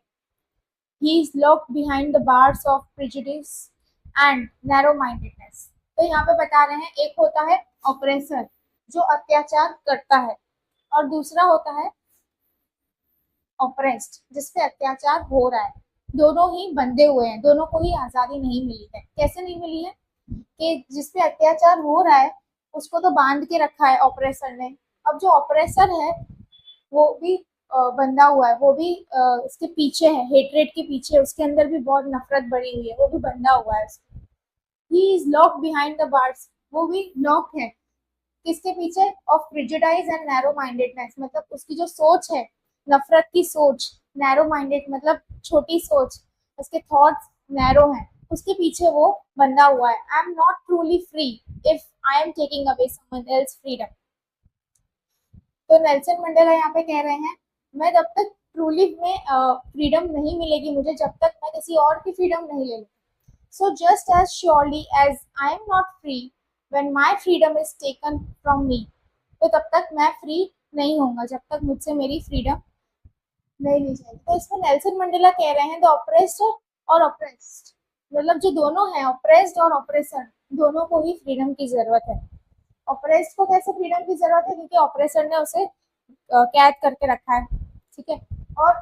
He is locked behind the bars of prejudice and narrow mindedness. तो यहाँ पे बता रहे हैं, एक होता है oppressor जो अत्याचार करता है, और दूसरा होता है ऑपरेस्ड जिसपे अत्याचार हो रहा है। दोनों ही बंधे हुए हैं, दोनों को ही आजादी नहीं मिली है। कैसे नहीं मिली है? कि जिसपे अत्याचार हो रहा है उसको तो बांध के रखा है ऑपरेसर ने, अब जो ऑपरेसर है वो भी बंधा हुआ है, वो भी इसके पीछे है, हेट्रेड के पीछे, उसके अंदर भी बहुत नफरत भरी हुई है, वो भी बंधा हुआ है। He is lock behind the bars, वो भी लॉक है किसके पीछे? Of prejudice and narrow mindedness, मतलब उसकी जो सोच है, नफरत की सोच, नैरो माइंडेड मतलब छोटी सोच, उसके थॉट्स नैरो हैं, उसके पीछे वो बंधा हुआ है। आई am not truly free if I am taking away someone else freedom. तो नेल्सन मंडेला यहाँ पे कह रहे हैं, मैं जब तक ट्रूली में फ्रीडम नहीं मिलेगी मुझे, जब तक मैं किसी और की फ्रीडम नहीं ले लूँ। So just as surely as I am not free when my freedom is taken from me, तो तब तक मैं फ्री नहीं होऊंगा जब तक मुझसे मेरी फ्रीडम नहीं ली जाएगी। तो इसमें नेल्सन मंडेला कह रहे हैं द ऑपरेस्ड और ऑपरेस्ड, मतलब जो दोनों हैं ऑपरेस्ड और ऑपरेसर, दोनों को ही फ्रीडम की जरूरत है। ऑपरेस्ड को कैसे फ्रीडम की जरूरत है? क्योंकि ऑपरेसर ने उसे कैद करके रखा है, ठीक है। और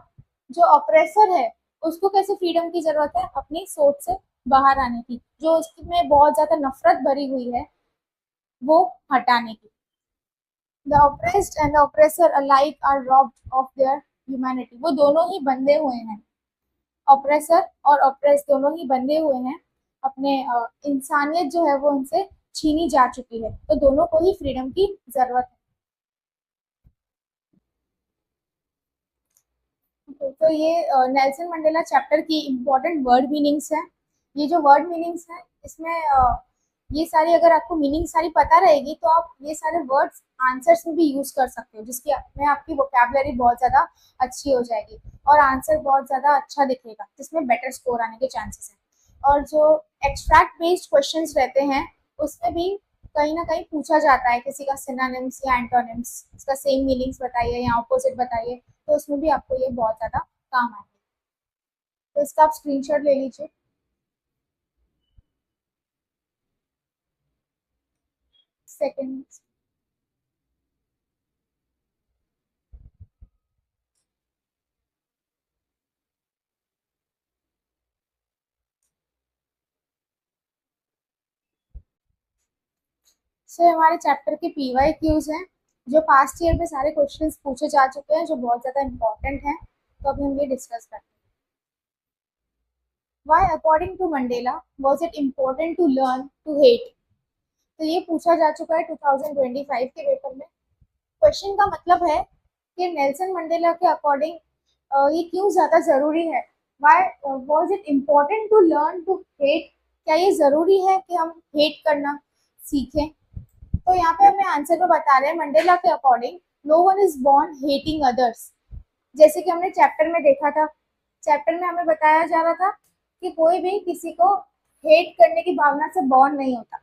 जो ऑपरेसर है उसको कैसे फ्रीडम की जरूरत है? अपनी सोच से बाहर आने की, जो उसमें बहुत ज्यादा नफरत भरी हुई है वो हटाने की। The oppressed and the oppressor alike are robbed of their humanity, वो दोनों ही बंधे हुए हैं, ऑपरेसर और ऑपरेस दोनों ही बंधे हुए हैं, अपने इंसानियत जो है वो उनसे छीनी जा चुकी है, तो दोनों को ही फ्रीडम की जरूरत है। तो ये नेल्सन मंडेला चैप्टर की इम्पोर्टेंट वर्ड मीनिंग्स हैं। ये जो वर्ड मीनिंग्स हैं इसमें ये सारी अगर आपको मीनिंग सारी पता रहेगी तो आप ये सारे वर्ड्स आंसर्स में भी यूज कर सकते हो, जिसकी में आपकी वोकैबुलरी बहुत ज्यादा अच्छी हो जाएगी और आंसर बहुत ज्यादा अच्छा दिखेगा, जिसमें बेटर स्कोर आने के चांसेस हैं। और जो एक्सट्रैक्ट बेस्ड क्वेश्चंस रहते हैं उसमें भी कहीं ना कहीं पूछा जाता है किसी का सिनोनिम्स या एंटोनिम्स, इसका सेम मीनिंग्स बताइए या ऑपोजिट बताइए, तो उसमें भी आपको ये बहुत ज्यादा काम आएगा। तो इसका आप स्क्रीनशॉट ले लीजिए। सेकेंड, सो हमारे चैप्टर के पीवाई क्यूज हैं जो पास्ट ईयर में सारे क्वेश्चंस पूछे जा चुके हैं, जो बहुत ज्यादा इंपॉर्टेंट हैं, तो अभी हम ये डिस्कस करते हैं। Why according to Mandela was it important to learn to hate, तो ये पूछा जा चुका है 2025 के पेपर में। क्वेश्चन का मतलब है कि नेल्सन मंडेला के अकॉर्डिंग ये क्यों ज्यादा जरूरी है why was it important to learn to hate? क्या ये जरूरी है कि हम हेट करना सीखें? तो यहाँ पे हमें आंसर में बता रहे हैं मंडेला के according no one is born hating others. जैसे कि हमने चैप्टर में देखा था, चैप्टर में हमें बताया जा रहा था कि कोई भी किसी को हेट करने की भावना से बॉर्न नहीं होता।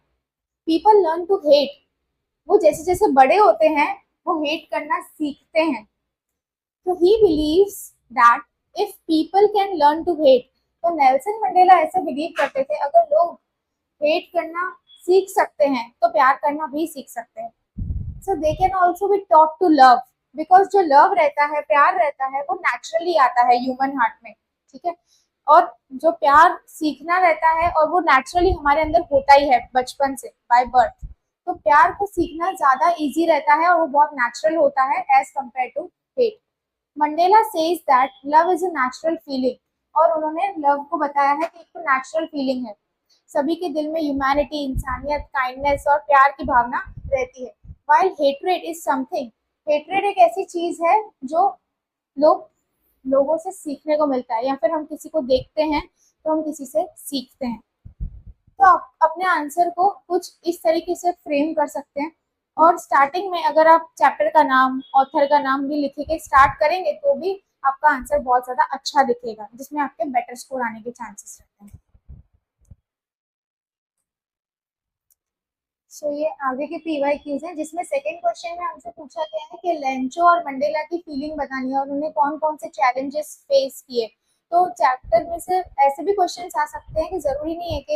पीपल लर्न टू हेट, वो जैसे जैसे बड़े होते हैं वो हेट करना सीखते हैं। तो he believes that if people can learn to hate, तो नेल्सन मंडेला ऐसे बिलीव करते थे अगर लोग हेट करना सीख सकते हैं तो प्यार करना भी सीख सकते हैं। So they can also be taught to love, because जो लव रहता है, प्यार रहता है, वो नेचुरली आता है ह्यूमन हार्ट में, ठीक है। और जो प्यार सीखना रहता है और वो नेचुरली हमारे अंदर होता ही है बचपन से, बाय बर्थ। तो प्यार को सीखना ज्यादा इजी रहता है और वो बहुत नेचुरल होता है as compare to hate. Mandela says that love is a natural feeling, और उन्होंने लव को बताया है कि एक तो नेचुरल फीलिंग है, सभी के दिल में ह्यूमैनिटी, इंसानियत, काइंडनेस और प्यार की भावना रहती है। While hatred is something, hatred एक ऐसी चीज है जो लोग लोगों से सीखने को मिलता है, या फिर हम किसी को देखते हैं तो हम किसी से सीखते हैं। तो आप अपने आंसर को कुछ इस तरीके से फ्रेम कर सकते हैं। और स्टार्टिंग में अगर आप चैप्टर का नाम, ऑथर का नाम भी लिख के स्टार्ट करेंगे तो भी आपका आंसर बहुत ज्यादा अच्छा दिखेगा, जिसमें आपके बेटर स्कोर आने के चांसेस रहते हैं। सो ये आगे के पीवाई क्यूज हैं, जिसमें सेकंड क्वेश्चन में हमसे पूछा गया है कि लेंचो और मंडेला की फीलिंग बतानी है और उन्होंने कौन कौन से चैलेंजेस फेस किए। तो चैप्टर में से ऐसे भी क्वेश्चन आ सकते हैं कि जरूरी नहीं है कि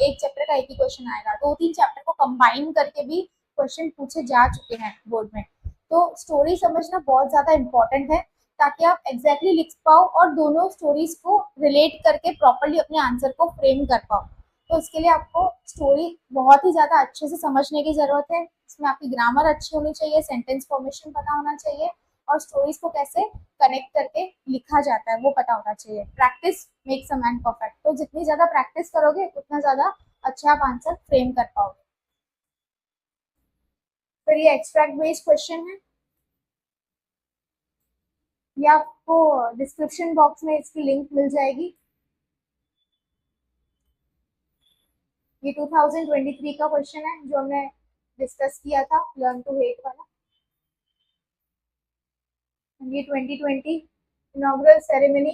एक चैप्टर का एक ही क्वेश्चन आएगा, दो तीन चैप्टर को कंबाइन करके भी क्वेश्चन पूछे जा चुके हैं बोर्ड में। तो स्टोरी समझना बहुत ज्यादा इंपॉर्टेंट है, ताकि आप एग्जैक्टली लिख पाओ और दोनों स्टोरीज को रिलेट करके प्रॉपरली अपने आंसर को फ्रेम कर पाओ। तो इसके लिए आपको स्टोरी बहुत ही ज्यादा अच्छे से समझने की जरूरत है। इसमें आपकी ग्रामर अच्छी होनी चाहिए, सेंटेंस फॉर्मेशन पता होना चाहिए, और स्टोरीज को कैसे कनेक्ट करके लिखा जाता है वो पता होना चाहिए। Practice makes a man perfect, तो जितनी ज्यादा प्रैक्टिस करोगे उतना ज्यादा अच्छा आप आंसर फ्रेम कर पाओगे। फिर ये एक्सट्रैक्ट बेस्ड क्वेश्चन है, ये आपको डिस्क्रिप्शन बॉक्स में इसकी लिंक मिल जाएगी। ये 2023 का क्वेश्चन है जो हमने डिस्कस किया था, लर्न टू हेट वाला। ये 2020 इनॉग्रल सेरेमनी।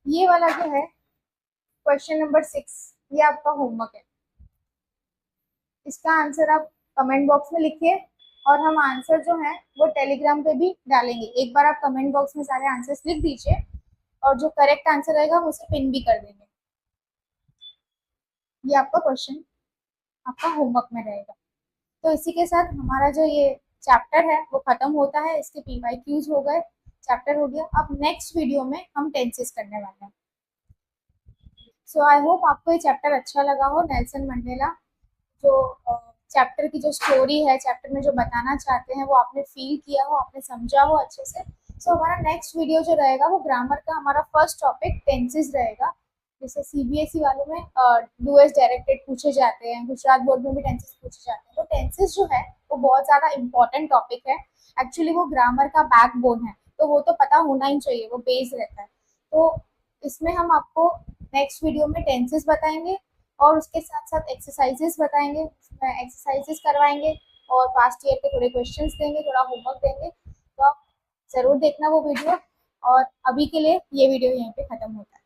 ये वाला जो है क्वेश्चन नंबर 6, ये आपका होमवर्क है। इसका आंसर आप कमेंट बॉक्स में लिखिए, और हम आंसर जो है वो टेलीग्राम पे भी डालेंगे। एक बार आप कमेंट बॉक्स में सारे आंसर्स लिख दीजिए, और जो करेक्ट आंसर रहेगा हम उसे पिन भी कर देंगे। ये आपका क्वेश्चन आपका होमवर्क में रहेगा। तो इसी के साथ हमारा जो ये चैप्टर है वो खत्म होता है, इसके पीवाई क्यूज हो गए, चैप्टर हो गया। अब नेक्स्ट वीडियो में हम टेंसेस करने वाले हैं। सो आई होप आपको ये चैप्टर अच्छा लगा हो। नेल्सन मंडेला जो चैप्टर की जो स्टोरी है, चैप्टर में जो बताना चाहते हैं वो आपने फील किया हो, आपने समझा हो अच्छे से। सो हमारा नेक्स्ट वीडियो जो रहेगा वो ग्रामर का हमारा फर्स्ट टॉपिक टेंसेस रहेगा। जैसे सीबीएसई वालों में डूएस डायरेक्टेड पूछे जाते हैं, गुजरात बोर्ड में भी टेंसेस पूछे जाते हैं। तो टेंसेस जो है वो बहुत ज्यादा इंपॉर्टेंट टॉपिक है। एक्चुअली वो ग्रामर का बैकबोन है, तो वो तो पता होना ही चाहिए, वो बेस रहता है। तो इसमें हम आपको नेक्स्ट वीडियो में टेंसेस बताएंगे, और उसके साथ साथ एक्सरसाइजेस बताएंगे, एक्सरसाइजेस करवाएंगे, और पास्ट ईयर के थोड़े क्वेश्चंस देंगे, थोड़ा होमवर्क देंगे। तो आप जरूर देखना वो वीडियो। और अभी के लिए ये वीडियो यहीं पे खत्म होता है।